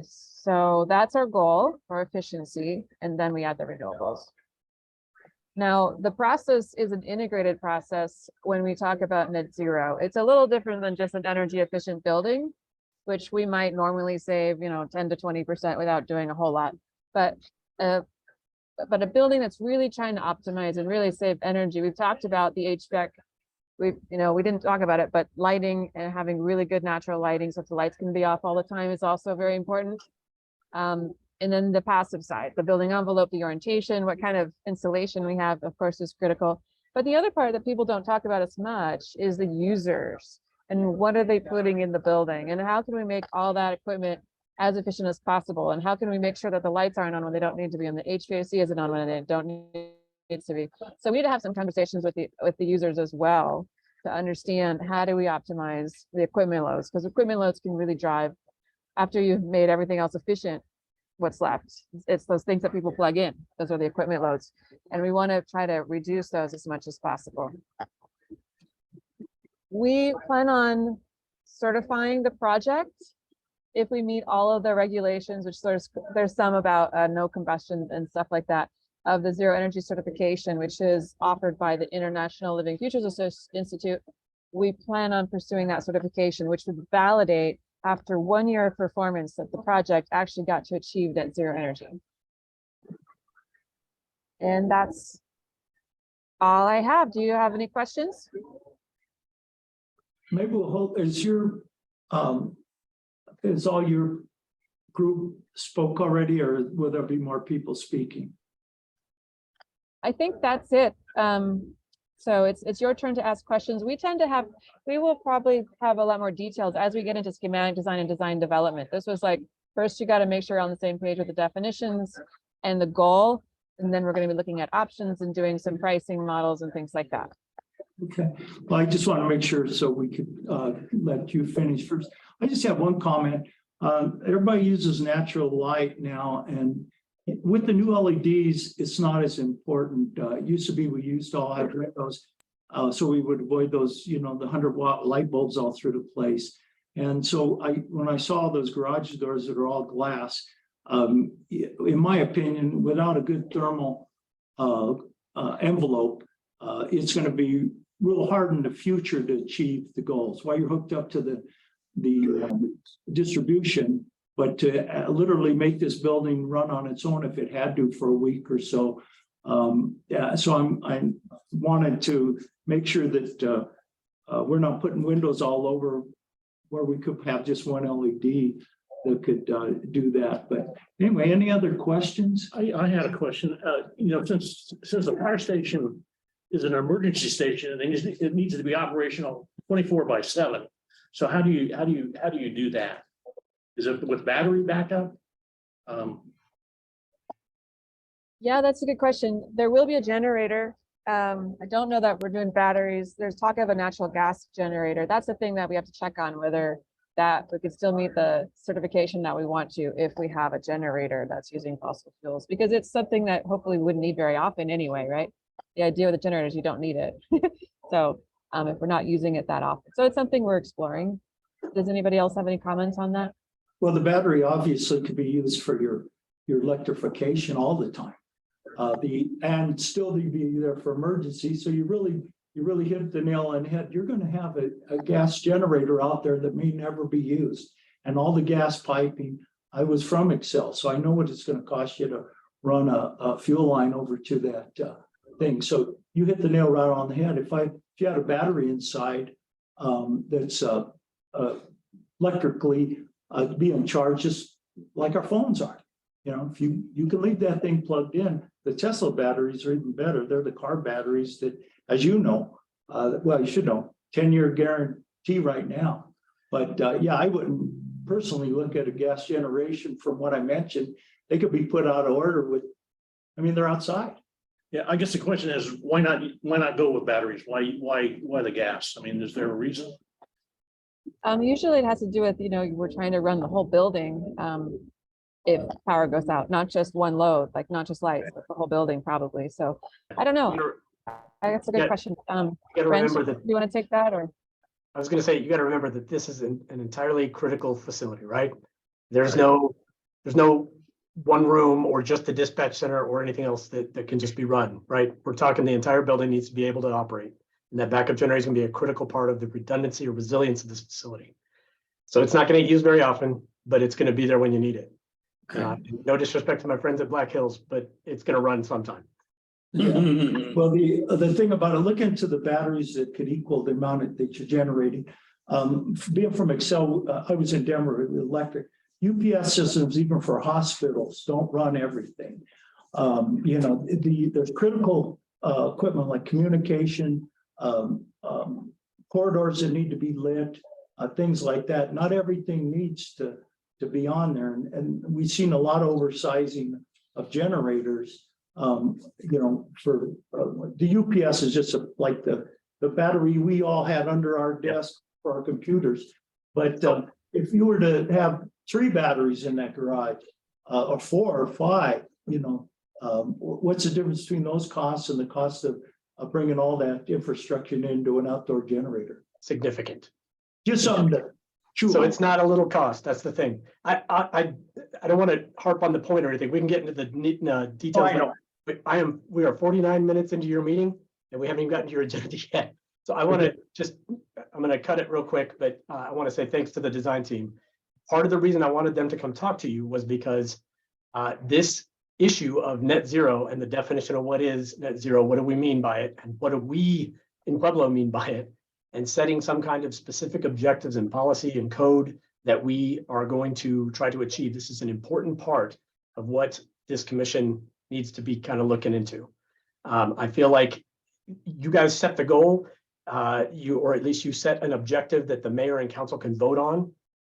so that's our goal for efficiency. And then we add the renewables. Now, the process is an integrated process when we talk about net zero. It's a little different than just an energy efficient building, which we might normally save, 10 to 20% without doing a whole lot. But a building that's really trying to optimize and really save energy. We've talked about the HVAC. We didn't talk about it, but lighting and having really good natural lighting so the lights can be off all the time is also very important. And then the passive side, the building envelope, the orientation, what kind of insulation we have, of course, is critical. But the other part that people don't talk about as much is the users and what are they putting in the building and how can we make all that equipment as efficient as possible? And how can we make sure that the lights aren't on when they don't need to be, and the HVAC isn't on when they don't need to be? So we need to have some conversations with the users as well to understand how do we optimize the equipment loads, because equipment loads can really drive, after you've made everything else efficient, what's left. It's those things that people plug in. Those are the equipment loads. And we want to try to reduce those as much as possible. We plan on certifying the project if we meet all of the regulations, which there's some about no combustion and stuff like that, of the Zero Energy Certification, which is offered by the International Living Futures Institute. We plan on pursuing that certification, which would validate after 1 year of performance that the project actually got to achieve net zero energy. And that's all I have. Do you have any questions? Maybe we'll hope, is all your group spoke already, or will there be more people speaking? I think that's it. So it's your turn to ask questions. We will probably have a lot more details as we get into schematic design and design development. This was like, first you got to make sure you're on the same page with the definitions and the goal. And then we're going to be looking at options and doing some pricing models and things like that. Okay, well, I just want to make sure so we could let you finish first. I just have one comment. Everybody uses natural light now, and with the new LEDs, it's not as important. It used to be we used to all have windows, so we would avoid those, the 100-watt light bulbs all through the place. And so when I saw those garage doors that are all glass, in my opinion, without a good thermal envelope, it's going to be real hard in the future to achieve the goals while you're hooked up to the distribution. But to literally make this building run on its own if it had to for a week or so. So I wanted to make sure that we're not putting windows all over where we could have just one LED that could do that. But anyway, any other questions? I had a question, since the fire station is an emergency station and it needs to be operational 24/7. So how do you do that? Is it with battery backup? Yeah, that's a good question. There will be a generator. I don't know that we're doing batteries. There's talk of a natural gas generator. That's the thing that we have to check on, whether that we could still meet the certification that we want to if we have a generator that's using fossil fuels, because it's something that hopefully we wouldn't need very often anyway, right? The idea with the generator is you don't need it. So if we're not using it that often. So it's something we're exploring. Does anybody else have any comments on that? Well, the battery obviously could be used for your electrification all the time. And still be there for emergencies. So you really hit the nail on the head. You're going to have a gas generator out there that may never be used. And all the gas piping, I was from Excel, so I know what it's going to cost you to run a fuel line over to that thing. So you hit the nail right on the head. If you had a battery inside that's electrically being charged, just like our phones are. If you can leave that thing plugged in. The Tesla batteries are even better. They're the car batteries that, as you know, well, you should know, 10-year guarantee right now. But yeah, I wouldn't personally look at a gas generation from what I mentioned. They could be put out of order they're outside. Yeah, I guess the question is, why not go with batteries? Why the gas? I mean, is there a reason? Usually it has to do with, we're trying to run the whole building. If power goes out, not just one load, like not just lights, but the whole building probably. So I don't know. That's a good question. Brent, do you want to take that or? I was going to say, you got to remember that this is an entirely critical facility, right? There's no one room or just the dispatch center or anything else that can just be run, right? We're talking the entire building needs to be able to operate. And that backup generator is going to be a critical part of the redundancy or resilience of this facility. So it's not going to get used very often, but it's going to be there when you need it. No disrespect to my friends at Black Hills, but it's going to run sometime. Yeah. Well, the thing about it, look into the batteries that could equal the amount that you're generating. Being from Excel, I was in Denver with electric. UPS systems, even for hospitals, don't run everything. There's critical equipment like communication, corridors that need to be lit, things like that. Not everything needs to be on there. And we've seen a lot of oversizing of generators. For the UPS is just like the battery we all had under our desk for our computers. But if you were to have 3 batteries in that garage, or 4 or 5, what's the difference between those costs and the cost of bringing all that infrastructure into an outdoor generator? Significant. Just something to chew So on. it's not a little cost. That's the thing. I don't want to harp on the point or anything. We can get into the details. Oh, I know. But we are 49 minutes into your meeting and we haven't even gotten to your agenda yet. So I want to I'm going to cut it real quick, but I want to say thanks to the design team. Part of the reason I wanted them to come talk to you was because this issue of net zero and the definition of what is net zero, what do we mean by it? And what do we in Pueblo mean by it? And setting some kind of specific objectives and policy and code that we are going to try to achieve. This is an important part of what this commission needs to be kind of looking into. I feel like you guys set the goal, or at least you set an objective that the mayor and council can vote on,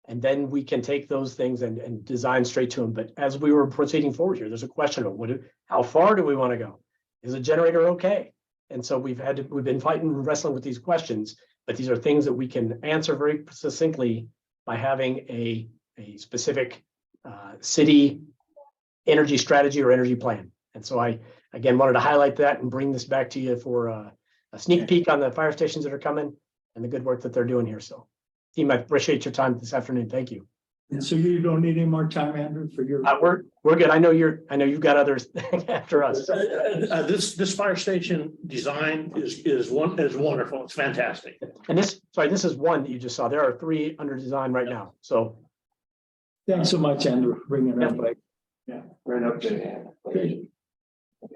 and then we can take those things and design straight to them. But as we were proceeding forward here, there's a question of how far do we want to go? Is a generator okay? And so we've been fighting and wrestling with these questions, but these are things that we can answer very succinctly by having a specific city energy strategy or energy plan. And so I, again, wanted to highlight that and bring this back to you for a sneak peek on the fire stations that are coming and the good work that they're doing here. So team, I appreciate your time this afternoon. Thank you. And so you don't need any more time, Andrew, for your. We're good. I know you've got others after us. This fire station design is wonderful. It's fantastic. And this is one that you just saw. There are 3 under design right now. So Thanks so much, Andrew, for bringing that back. Yeah, right up there.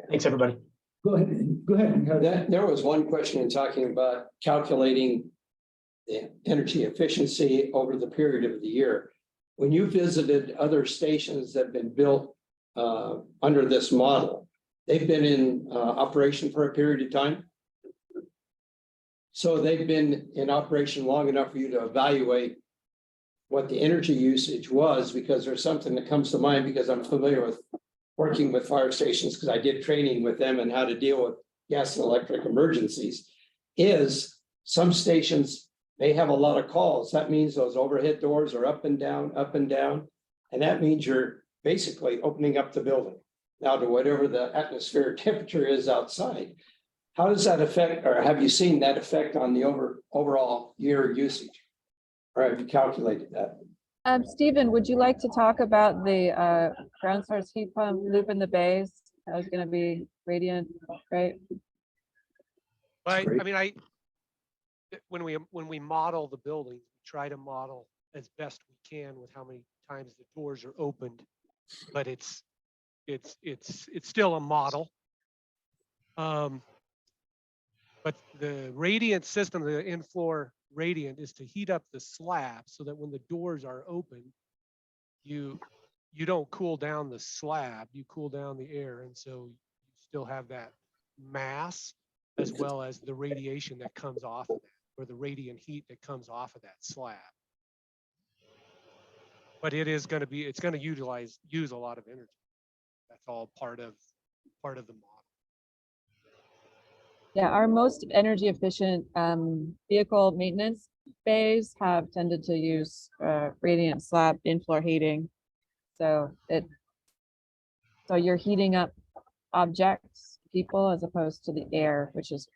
thanks, everybody. Go ahead. There was one question in talking about calculating the energy efficiency over the period of the year. When you visited other stations that have been built under this model, they've been in operation for a period of time. So they've been in operation long enough for you to evaluate what the energy usage was, because there's something that comes to mind because I'm familiar with working with fire stations because I did training with them and how to deal with gas and electric emergencies. Is some stations may have a lot of calls. That means those overhead doors are up and down, and that means you're basically opening up the building now to whatever the atmospheric temperature is outside. How does that affect, or have you seen that effect on the overall year usage? Or have you calculated that? Stephen, would you like to talk about the ground source heat pump loop in the bays? That was going to be radiant, right? I mean, when we model the building, we try to model as best we can with how many times the doors are opened, but it's still a model. But the radiant system, the in-floor radiant, is to heat up the slab so that when the doors are open, you don't cool down the slab, you cool down the air, and so you still have that mass as well as the radiation that comes off of that, or the radiant heat that comes off of that slab. But it's going to use a lot of energy. That's all part of the model. Yeah, our most energy efficient vehicle maintenance bays have tended to use radiant slab in-floor heating. So you're heating up objects, people, as opposed to the air, which is,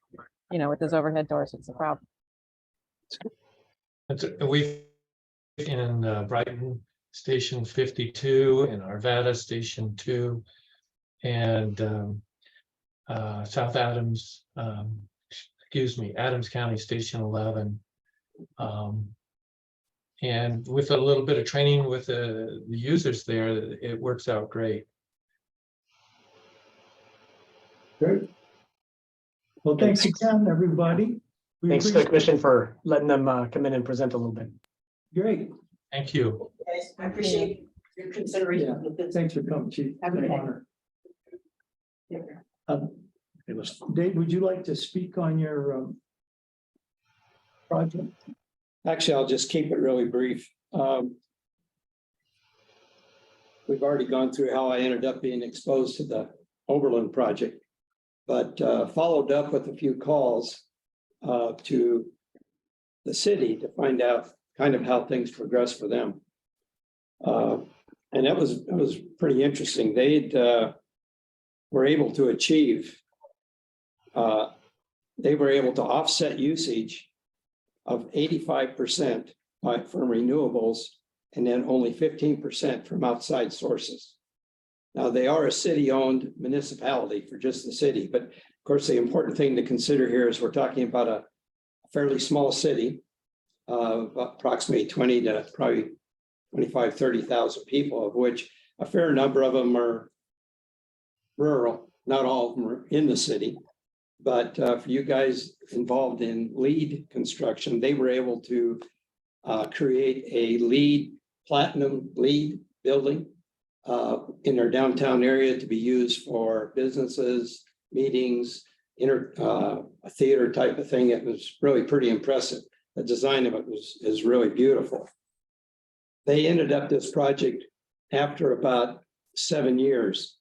with those overhead doors, it's a problem. We in Brighton Station 52 and Arvada Station 2 and South Adams, Adams County Station 11. And with a little bit of training with the users there, it works out great. Great. Well, thanks again, everybody. Thanks to the commission for letting them come in and present a little bit. Great. Thank you. Guys, I appreciate your consideration of this. Thanks for coming, Chief. Have a good day. Honor. Dave, would you like to speak on your project? Actually, I'll just keep it really brief. We've already gone through how I ended up being exposed to the Oberlin project, but followed up with a few calls to the city to find out kind of how things progress for them. And it was pretty interesting. Were able to achieve, they were able to offset usage of 85% from renewables and then only 15% from outside sources. Now, they are a city-owned municipality for just the city, but of course, the important thing to consider here is we're talking about a fairly small city of approximately 20 to probably 25, 30,000 people, of which a fair number of them are rural. Not all of them are in the city, but for you guys involved in LEED construction, they were able to create a platinum LEED building in our downtown area to be used for businesses, meetings, a theater type of thing. It was really pretty impressive. The design of it is really beautiful. They ended up this project after about 7 years.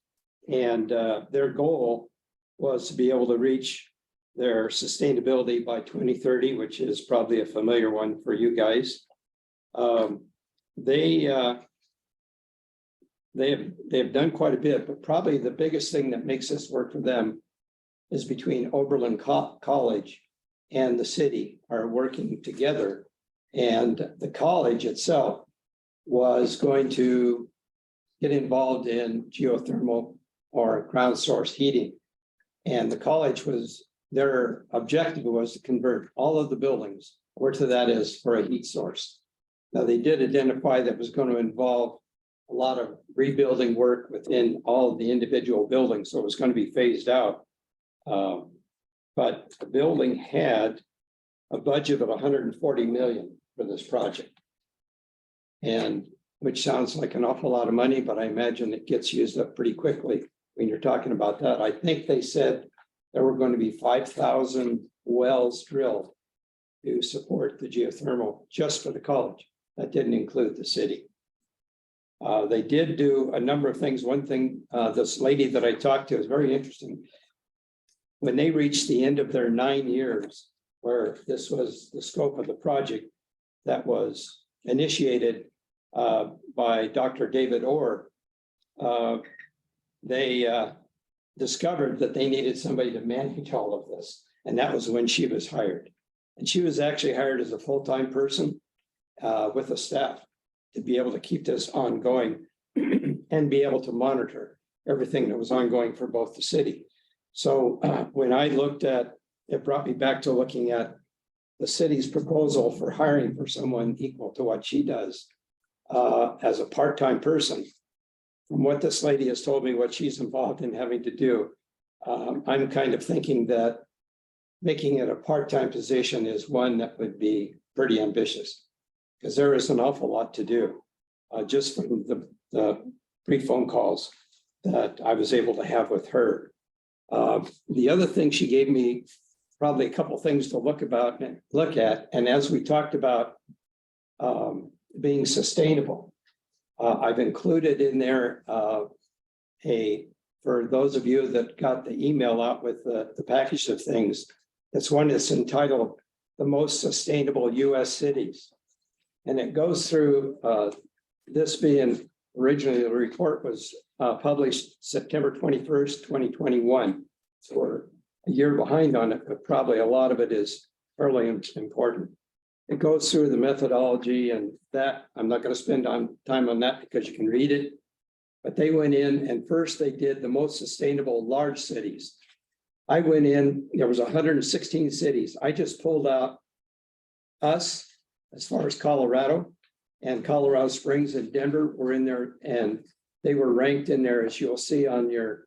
And their goal was to be able to reach their sustainability by 2030, which is probably a familiar one for you guys. They have done quite a bit, but probably the biggest thing that makes this work for them is between Oberlin College and the city are working together. And the college itself was going to get involved in geothermal or ground source heating. And the college their objective was to convert all of the buildings, where to that is for a heat source. Now, they did identify that was going to involve a lot of rebuilding work within all of the individual buildings, so it was going to be phased out. But the building had a budget of 140 million for this project. And which sounds like an awful lot of money, but I imagine it gets used up pretty quickly when you're talking about that. I think they said there were going to be 5,000 wells drilled to support the geothermal just for the college. That didn't include the city. They did do a number of things. One thing, this lady that I talked to is very interesting. When they reached the end of their 9 years, where this was the scope of the project that was initiated by Dr. David Orr, they discovered that they needed somebody to manage all of this. And that was when she was hired. And she was actually hired as a full-time person with a staff to be able to keep this ongoing and be able to monitor everything that was ongoing for both the city. So when I looked at, it brought me back to looking at the city's proposal for hiring for someone equal to what she does as a part-time person. From what this lady has told me, what she's involved in having to do, I'm kind of thinking that making it a part-time position is one that would be pretty ambitious, because there is an awful lot to do. Just from the brief phone calls that I was able to have with her. The other thing she gave me, probably a couple things to look at, and as we talked about being sustainable, I've included in there for those of you that got the email out with the package of things, it's one that's entitled The Most Sustainable US Cities. And it goes through this being originally the report was published September 21st, 2021. So we're a year behind on it, but probably a lot of it is fairly important. It goes through the methodology, and that I'm not going to spend time on that because you can read it. But they went in and first they did the most sustainable large cities. I went in, there was 116 cities. I just pulled out us as far as Colorado, and Colorado Springs and Denver were in there, and they were ranked in there, as you'll see on your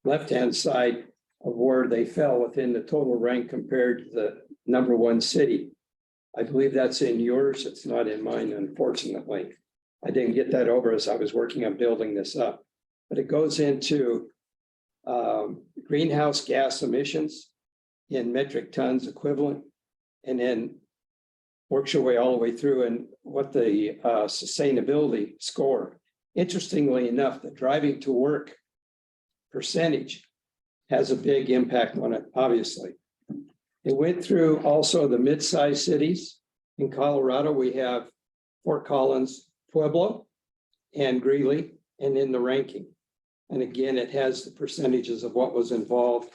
left-hand side of where they fell within the total rank compared to the #1 city. I believe that's in yours. It's not in mine, unfortunately. I didn't get that over as I was working on building this up, but it goes into greenhouse gas emissions in metric tons equivalent, and then works your way all the way through and what the sustainability score. Interestingly enough, the driving to work percentage has a big impact on it, obviously. It went through also the mid-sized cities. In Colorado, we have Fort Collins, Pueblo, and Greeley, and in the ranking. And again, it has the percentages of what was involved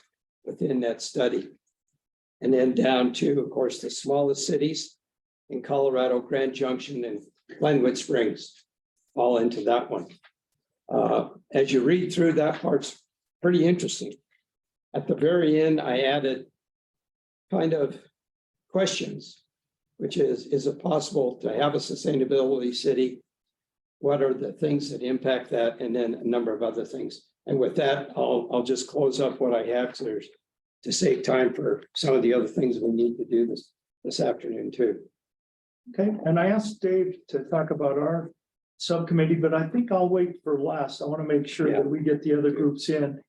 within that study. And then down to, of course, the smallest cities in Colorado, Grand Junction and Glenwood Springs fall into that one. As you read through that part's pretty interesting. At the very end, I added kind of questions, which is it possible to have a sustainability city? What are the things that impact that? And then a number of other things. And with that, I'll just close up what I have to save time for some of the other things we need to do this afternoon too. Okay, and I asked Dave to talk about our subcommittee, but I think I'll wait for last. I want to make sure that we get the other groups in.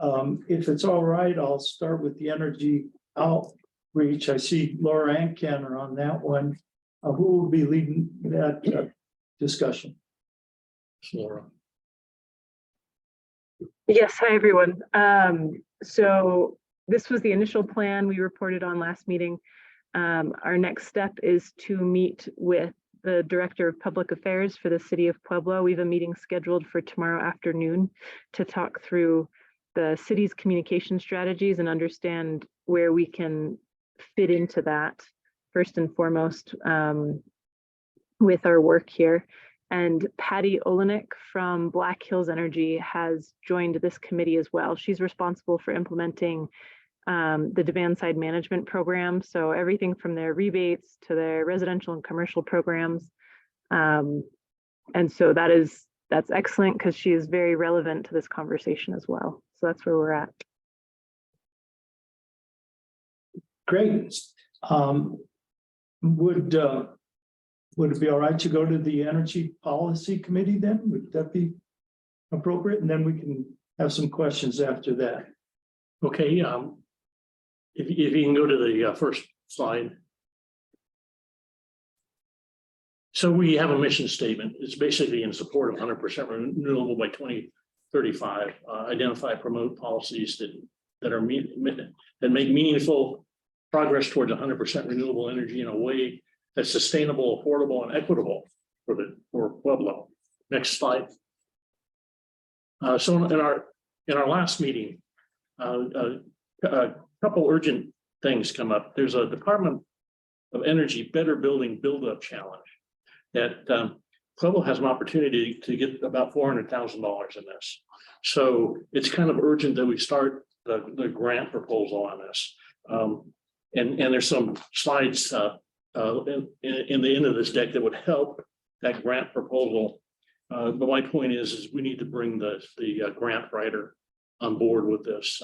If it's all right, I'll start with the energy outreach. I see Laura and Ken are on that one. Who will be leading that discussion? Laura. Yes, hi, everyone. So this was the initial plan we reported on last meeting. Our next step is to meet with the Director of Public Affairs for the City of Pueblo. We have a meeting scheduled for tomorrow afternoon to talk through the city's communication strategies and understand where we can fit into that first and foremost with our work here. And Patty Olenek from Black Hills Energy has joined this committee as well. She's responsible for implementing the demand side management program. So everything from their rebates to their residential and commercial programs. And so that's excellent because she is very relevant to this conversation as well. So that's where we're at. Great. Would it be all right to go to the Energy Policy Committee then? Would that be appropriate? And then we can have some questions after that. Okay, if you can go to the first slide. So we have a mission statement. It's basically in support of 100% renewable by 2035. Identify, promote policies that make meaningful progress towards 100% renewable energy in a way that's sustainable, affordable, and equitable for Pueblo. Next slide. So in our last meeting, a couple urgent things come up. There's a Department of Energy Better Building Build-Up Challenge that Pueblo has an opportunity to get about $400,000 in this. So it's kind of urgent that we start the grant proposal on this. And there's some slides in the end of this deck that would help that grant proposal. But my point is we need to bring the grant writer on board with this.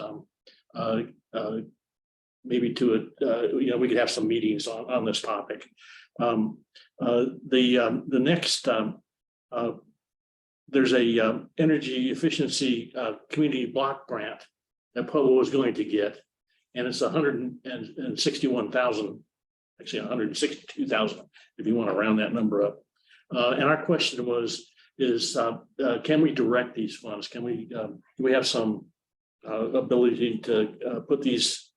Maybe to we could have some meetings on this topic. The next there's a energy efficiency community block grant that Pueblo is going to get, and it's 161,000, actually 162,000 if you want to round that number up. And our question is can we direct these funds? Can we have some ability to put these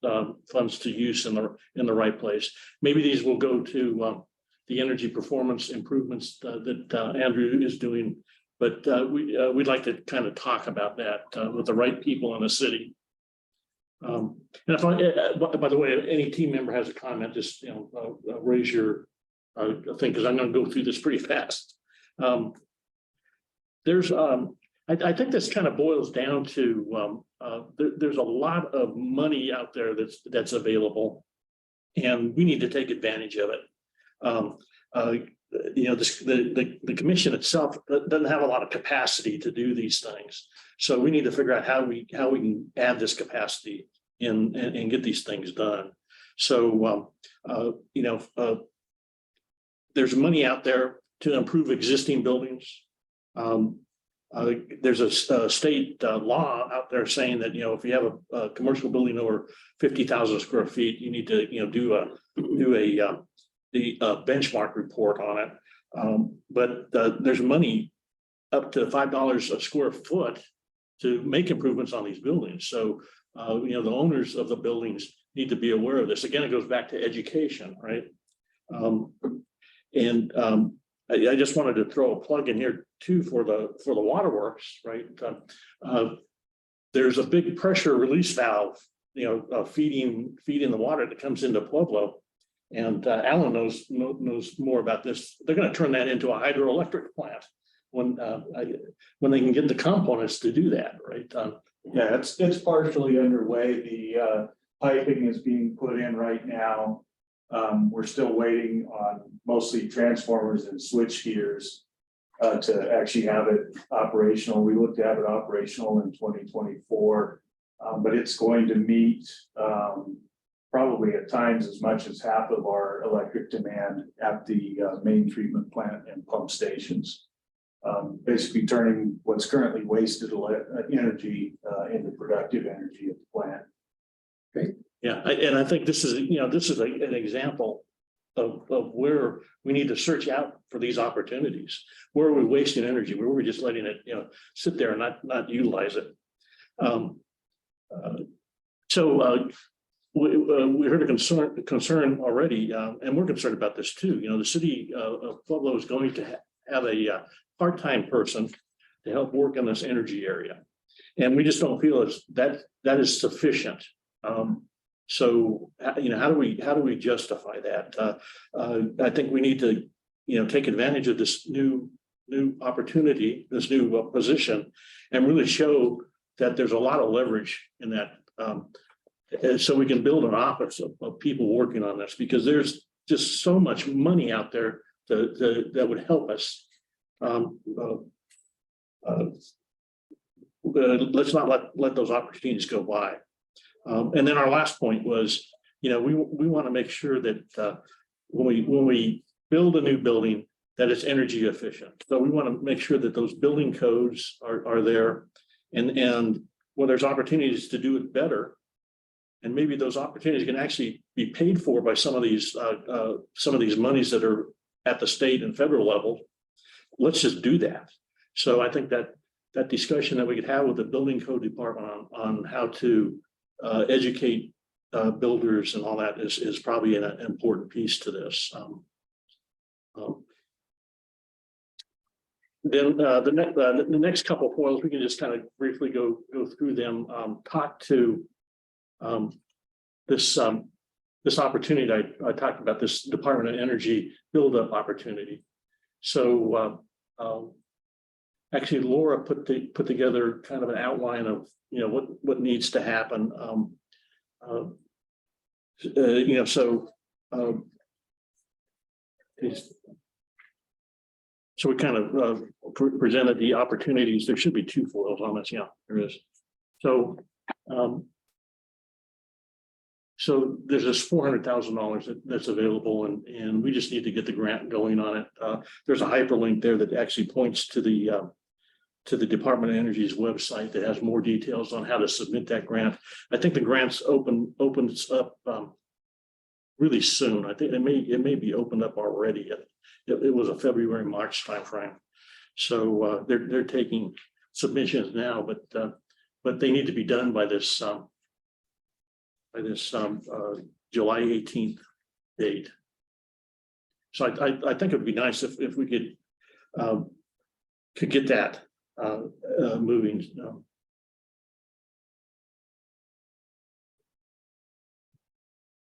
funds to use in the right place? Maybe these will go to the energy performance improvements that Andrew is doing, but we'd like to kind of talk about that with the right people in the city. And if by the way, any team member has a comment, just raise your thing, because I'm going to go through this pretty fast. There's I think this kind of boils down to there's a lot of money out there that's available, and we need to take advantage of it. The commission itself doesn't have a lot of capacity to do these things, so we need to figure out how we can add this capacity in and get these things done. So there's money out there to improve existing buildings. There's a state law out there saying that if you have a commercial building over 50,000 square feet, you need to do a benchmark report on it. But there's money up to $5 a square foot to make improvements on these buildings. So the owners of the buildings need to be aware of this. Again, it goes back to education, right? I just wanted to throw a plug in here too for the waterworks, right? There's a big pressure release valve, feeding the water that comes into Pueblo. And Alan knows more about this. They're going to turn that into a hydroelectric plant when they can get the components to do that, right? Yeah, it's partially underway. The piping is being put in right now. We're still waiting on mostly transformers and switch gears to actually have it operational. We look to have it operational in 2024, but it's going to meet probably at times as much as half of our electric demand at the main treatment plant and pump stations. Basically turning what's currently wasted energy into productive energy at the plant. Great. Yeah, and I think this is an example of where we need to search out for these opportunities. Where are we wasting energy? Where are we just letting it sit there and not utilize it? We heard a concern already, and we're concerned about this too. The city of Pueblo is going to have a part-time person to help work in this energy area, and we just don't feel that is sufficient. So how do we justify that? I think we need to take advantage of this new opportunity, this new position, and really show that there's a lot of leverage in that. So we can build an office of people working on this, because there's just so much money out there that would help us. Let's not let those opportunities go by. And then our last point was we want to make sure that when we build a new building, that it's energy efficient. So we want to make sure that those building codes are there, and when there's opportunities to do it better, and maybe those opportunities can actually be paid for by some of these monies that are at the state and federal level. Let's just do that. So I think that discussion that we could have with the building code department on how to educate builders and all that is probably an important piece to this. Then the next couple of foils, we can just kind of briefly go through them. Talk to this opportunity I talked about, this Department of Energy buildup opportunity. So actually, Laura put together kind of an outline of what needs to happen. So we kind of presented the opportunities. There should be 2 foils on this. Yeah, there is. So so there's this $400,000 that's available, and we just need to get the grant going on it. There's a hyperlink there that actually points to the Department of Energy's website that has more details on how to submit that grant. I think the grants opens up really soon. I think it may be opened up already. It was a February, March timeframe. So they're taking submissions now, but they need to be done by this July 18th date. So I think it would be nice if we could get that moving.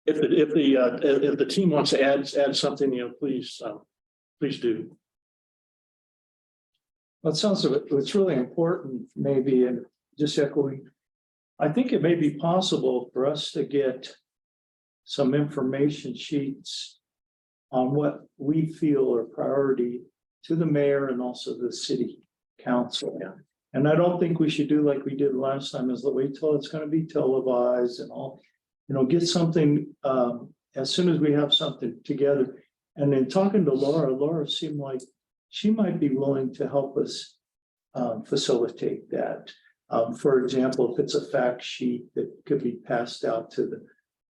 If the team wants to add something, please do. Well, it sounds like it's really important, maybe, and just echoing, I think it may be possible for us to get some information sheets on what we feel are priority to the mayor and also the city council. Yeah. And I don't think we should do like we did last time, is wait till it's going to be televised and all, get something as soon as we have something together. And then talking to Laura seemed like she might be willing to help us facilitate that. For example, if it's a fact sheet that could be passed out to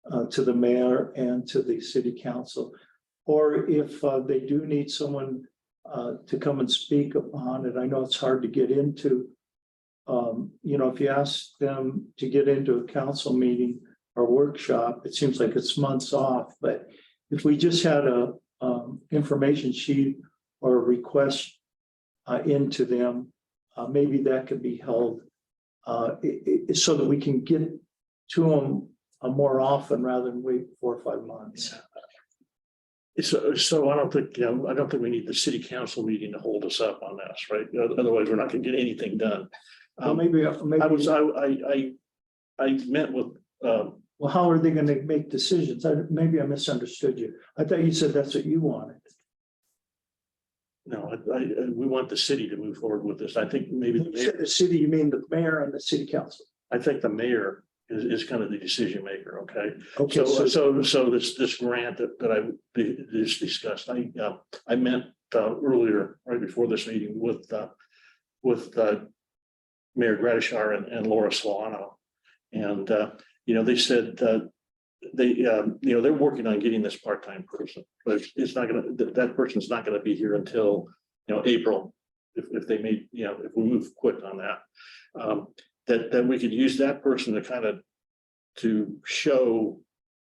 the mayor and to the city council, or if they do need someone to come and speak upon it. I know it's hard to get into. If you ask them to get into a council meeting or workshop, it seems like it's months off. But if we just had a information sheet or a request into them, maybe that could be held so that we can get to them more often rather than wait 4 or 5 months. So I don't think we need the city council meeting to hold us up on this, right? Otherwise, we're not going to get anything done. Well, maybe I met with. Well, how are they going to make decisions? Maybe I misunderstood you. I thought you said that's what you wanted. No, we want the city to move forward with this. I think maybe The city, you mean the mayor and the city council? I think the mayor is kind of the decision maker. Okay. Okay. So this grant that I just discussed, I met earlier, right before this meeting with Mayor Gradishar and Laura Solano, and they said they're working on getting this part-time person, but it's not that person's not going to be here until April if they made if we move quick on that. That we could use that person to show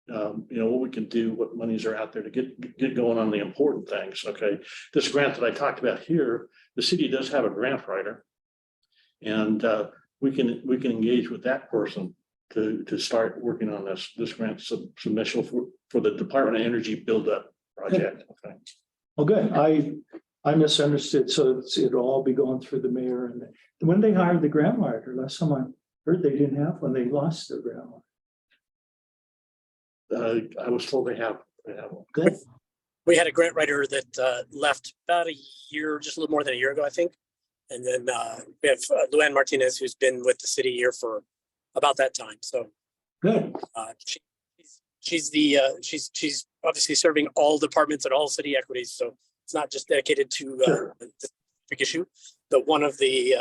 what we can do, what monies are out there to get going on the important things. Okay, this grant that I talked about here, the city does have a grant writer, and we can engage with that person to start working on this grant submission for the Department of Energy build-up project. Okay. Well, good. I misunderstood. So it'll all be going through the mayor. And when they hired the grant writer, last time I heard they didn't have one. They lost their grant writer. I was told they have one. Good. We had a grant writer that left about a year, just a little more than a year ago, I think. And then we have Luann Martinez, who's been with the city here for about that time. So good. she's she's obviously serving all departments and all city equities, so it's not just dedicated to this specific issue. But one of the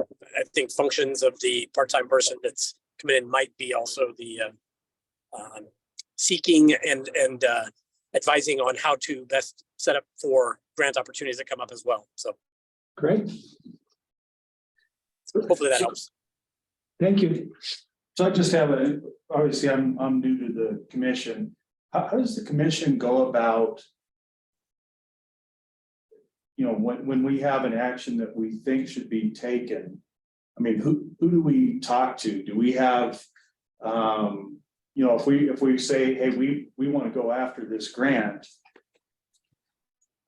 I think functions of the part-time person that's come in might be also the seeking and advising on how to best set up for grant opportunities that come up as well. So Great, hopefully that helps. thank you. So I just have obviously I'm new to the commission. How does the commission go about? When we have an action that we think should be taken, I mean, who do we talk to? Do we have, if we say, hey, we want to go after this grant.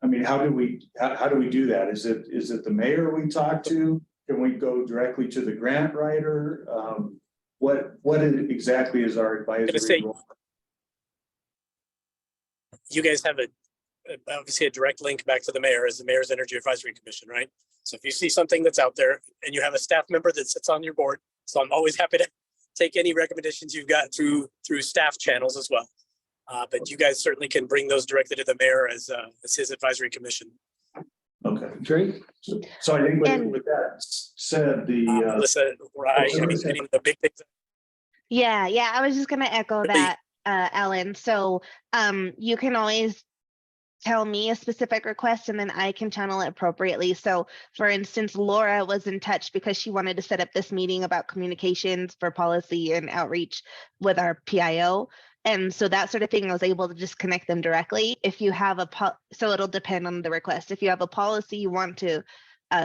I mean, how do we do that? Is it the mayor we talk to? Can we go directly to the grant writer? What exactly is our advisory role? You guys have obviously a direct link back to the mayor as the Mayor's Energy Advisory Commission, right? So if you see something that's out there and you have a staff member that sits on your board, so I'm always happy to take any recommendations you've got through staff channels as well. But you guys certainly can bring those directly to the mayor as his advisory commission. Okay, Great. so I think with that said, Melissa, right, I mean, the big things. Yeah, I was just gonna echo that, Ellen. So you can always tell me a specific request and then I can channel it appropriately. So for instance, Laura was in touch because she wanted to set up this meeting about communications for policy and outreach with our PIO. And so that sort of thing, I was able to just connect them directly. If you have so it'll depend on the request. If you have a policy you want to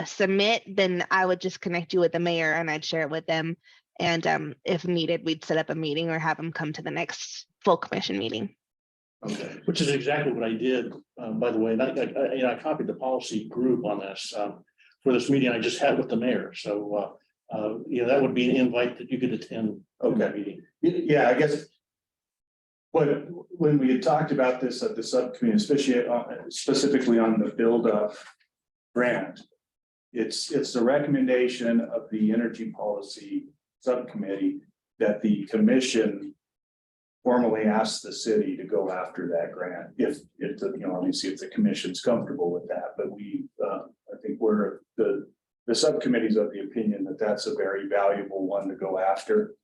submit, then I would just connect you with the mayor and I'd share it with them. And if needed, we'd set up a meeting or have them come to the next full commission meeting. Okay, which is exactly what I did, by the way, and I copied the policy group on this for this meeting I just had with the mayor. So, that would be an invite that you could attend. Okay. Meeting. Yeah, I guess. When we had talked about this at the subcommittee, especially specifically on the build up grant, it's the recommendation of the energy policy subcommittee that the commission formally asks the city to go after that grant. If obviously if the commission's comfortable with that, but I think the subcommittee's of the opinion that that's a very valuable one to go after.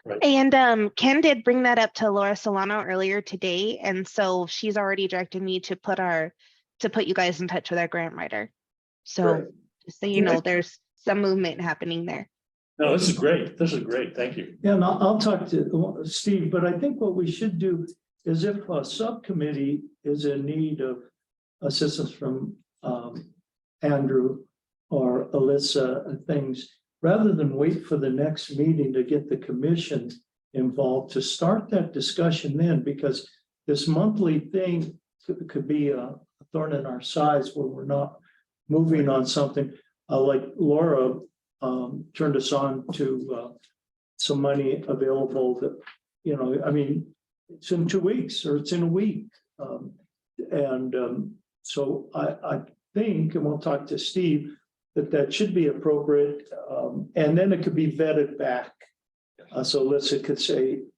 Right. And Ken did bring that up to Laura Solano earlier today, and so she's already directed me to put you guys in touch with our grant writer. So Great. just so you know, there's some movement happening there. No, this is great. This is great. Thank you. Yeah, and I'll talk to Steve, but I think what we should do is if a subcommittee is in need of assistance from Andrew or Alyssa and things, rather than wait for the next meeting to get the commission involved, to start that discussion then, because this monthly thing could be a thorn in our sides where we're not moving on something. Like Laura turned us on to some money available that, I mean, it's in 2 weeks or it's in a week. So I think, and we'll talk to Steve, that should be appropriate. And then it could be vetted back. So Alyssa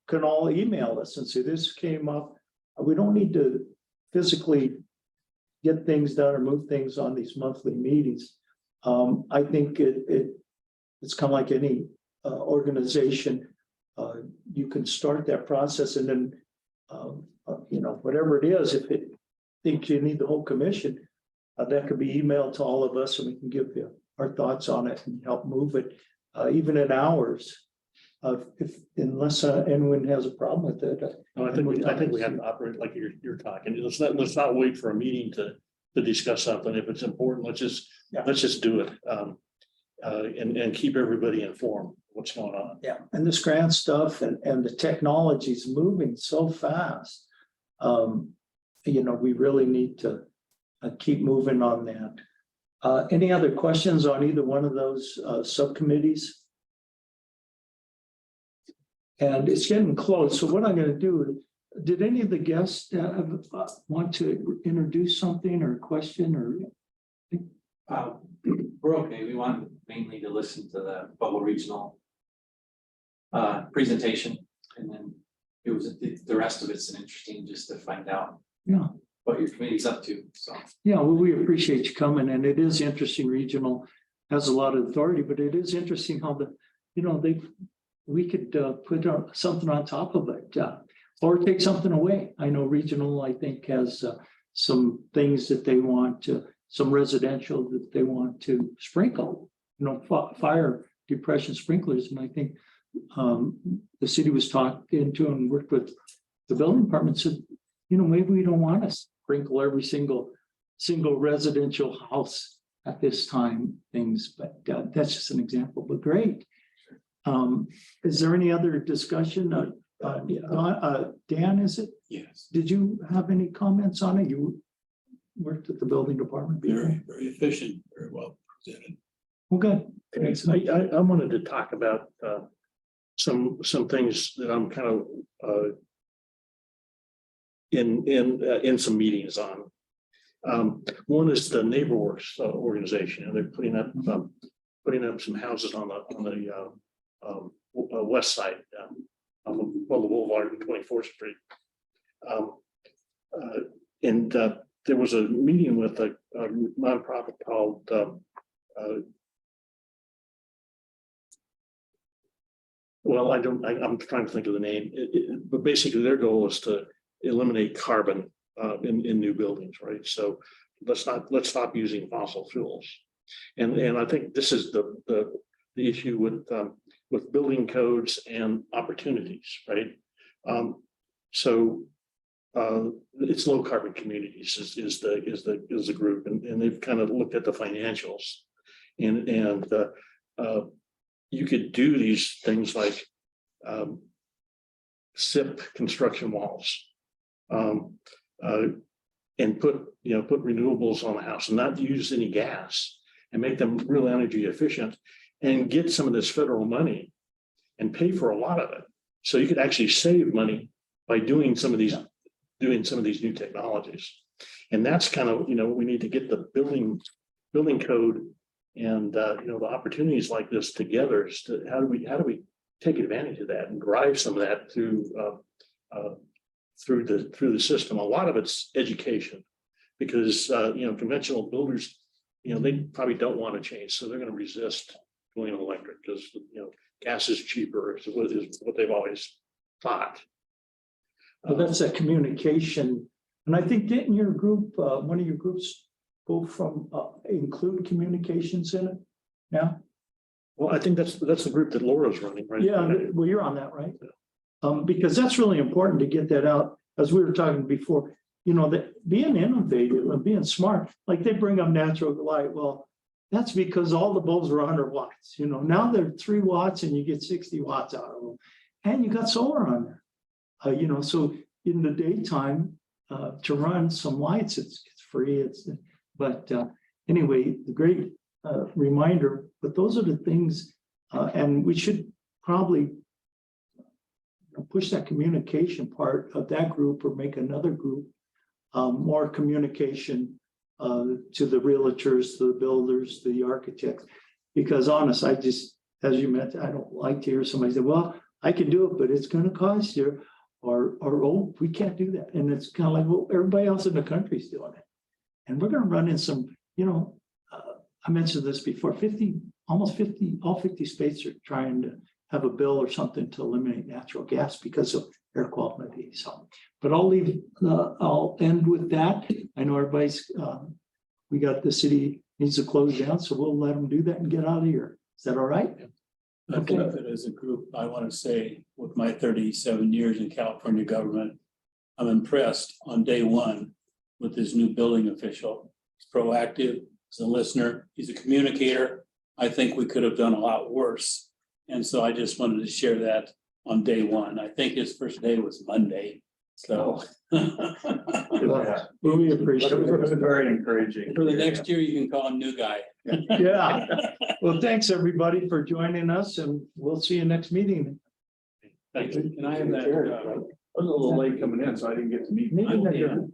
could all email us and say, this came up. We don't need to physically get things done or move things on these monthly meetings. I think it's kind of like any organization. You can start that process and then, whatever it is, if it thinks you need the whole commission, that could be emailed to all of us and we can give you our thoughts on it and help move it, even in hours. Unless anyone has a problem with it. No, I think we have to operate like you're talking. Let's not wait for a meeting to discuss something. If it's important, let's just do it. And keep everybody informed what's going on. Yeah, and this grant stuff and the technology is moving so fast. We really need to keep moving on that. Any other questions on either one of those subcommittees? And it's getting close. So what I'm going to do, did any of the guests want to introduce something or question or? We're okay. We want mainly to listen to the Pueblo Regional presentation, and then it was, the rest of it's an interesting just to find out Yeah. what your committee's up to, so. Yeah, well, we appreciate you coming, and it is interesting. Regional has a lot of authority, but it is interesting how we could put something on top of it, or take something away. I know regional, I think, has some things that they want to, some residential that they want to sprinkle, fire depression sprinklers, and I think the city was talking to and worked with the building department, said, maybe we don't want to sprinkle every single residential house at this time, things, but that's just an example, but great. Is there any other discussion? Dan, is it? Yes. Did you have any comments on it? You worked at the building department before? Very efficient, very well presented. Well, good. I wanted to talk about some things that I'm kind of in some meetings on. One is the NeighborWorks organization, and they're putting up some houses on the west side, on the boulevard and 24th Street. And there was a meeting with a nonprofit called I'm trying to think of the name, but basically their goal is to eliminate carbon in new buildings, right? So let's stop using fossil fuels. And I think this is the issue with building codes and opportunities, right? It's low carbon communities is the group, and they've kind of looked at the financials, and you could do these things like SIP construction walls, and put renewables on the house and not use any gas, and make them real energy efficient, and get some of this federal money and pay for a lot of it. So you could actually save money by doing some of these new technologies. And that's kind of, we need to get the building code and the opportunities like this together. Is to how do we take advantage of that and drive some of that through the system. A lot of it's education, because conventional builders, they probably don't want to change, so they're going to resist going electric because gas is cheaper, is what they've always thought. Well, that's a communication, and I think didn't your group, one of your groups, go from include communications in it? Yeah. Well, I think that's the group that Laura's running, right? Yeah, well, you're on that, right? Because that's really important to get that out, as we were talking before. That being innovative and being smart, like they bring up natural light. Well, that's because all the bulbs are 100 watts. Now they're 3 watts, and you get 60 watts out of them, and you got solar on there. So in the daytime, to run some lights, it's free. But anyway, the great reminder. But those are the things, and we should probably push that communication part of that group, or make another group more communication to the realtors, to the builders, to the architects. Because honest, I just, as you mentioned, I don't like to hear somebody say, well, I can do it, but it's going to cost you, or oh, we can't do that. And it's kind of like, well, everybody else in the country is doing it. And we're going to run in some, I mentioned this before, almost 50, all 50 states are trying to have a bill or something to eliminate natural gas because of air quality. So, but I'll end with that. I know everybody's, we got the city needs to close down, so we'll let them do that and get out of here. Is that all right? I think that as a group, I want to say, with my 37 years in California government, I'm impressed on day one with this new building official. He's proactive, he's a listener, he's a communicator. I think we could have done a lot worse. And so I just wanted to share that on day one. I think his first day was Monday. So we appreciate it. It was very encouraging. For the next year, you can call him new guy. Yeah. Well, thanks everybody for joining us, and we'll see you next meeting. Thank you. Can I have that? I was a little late coming in, so I didn't get to meet. Maybe I'm Alan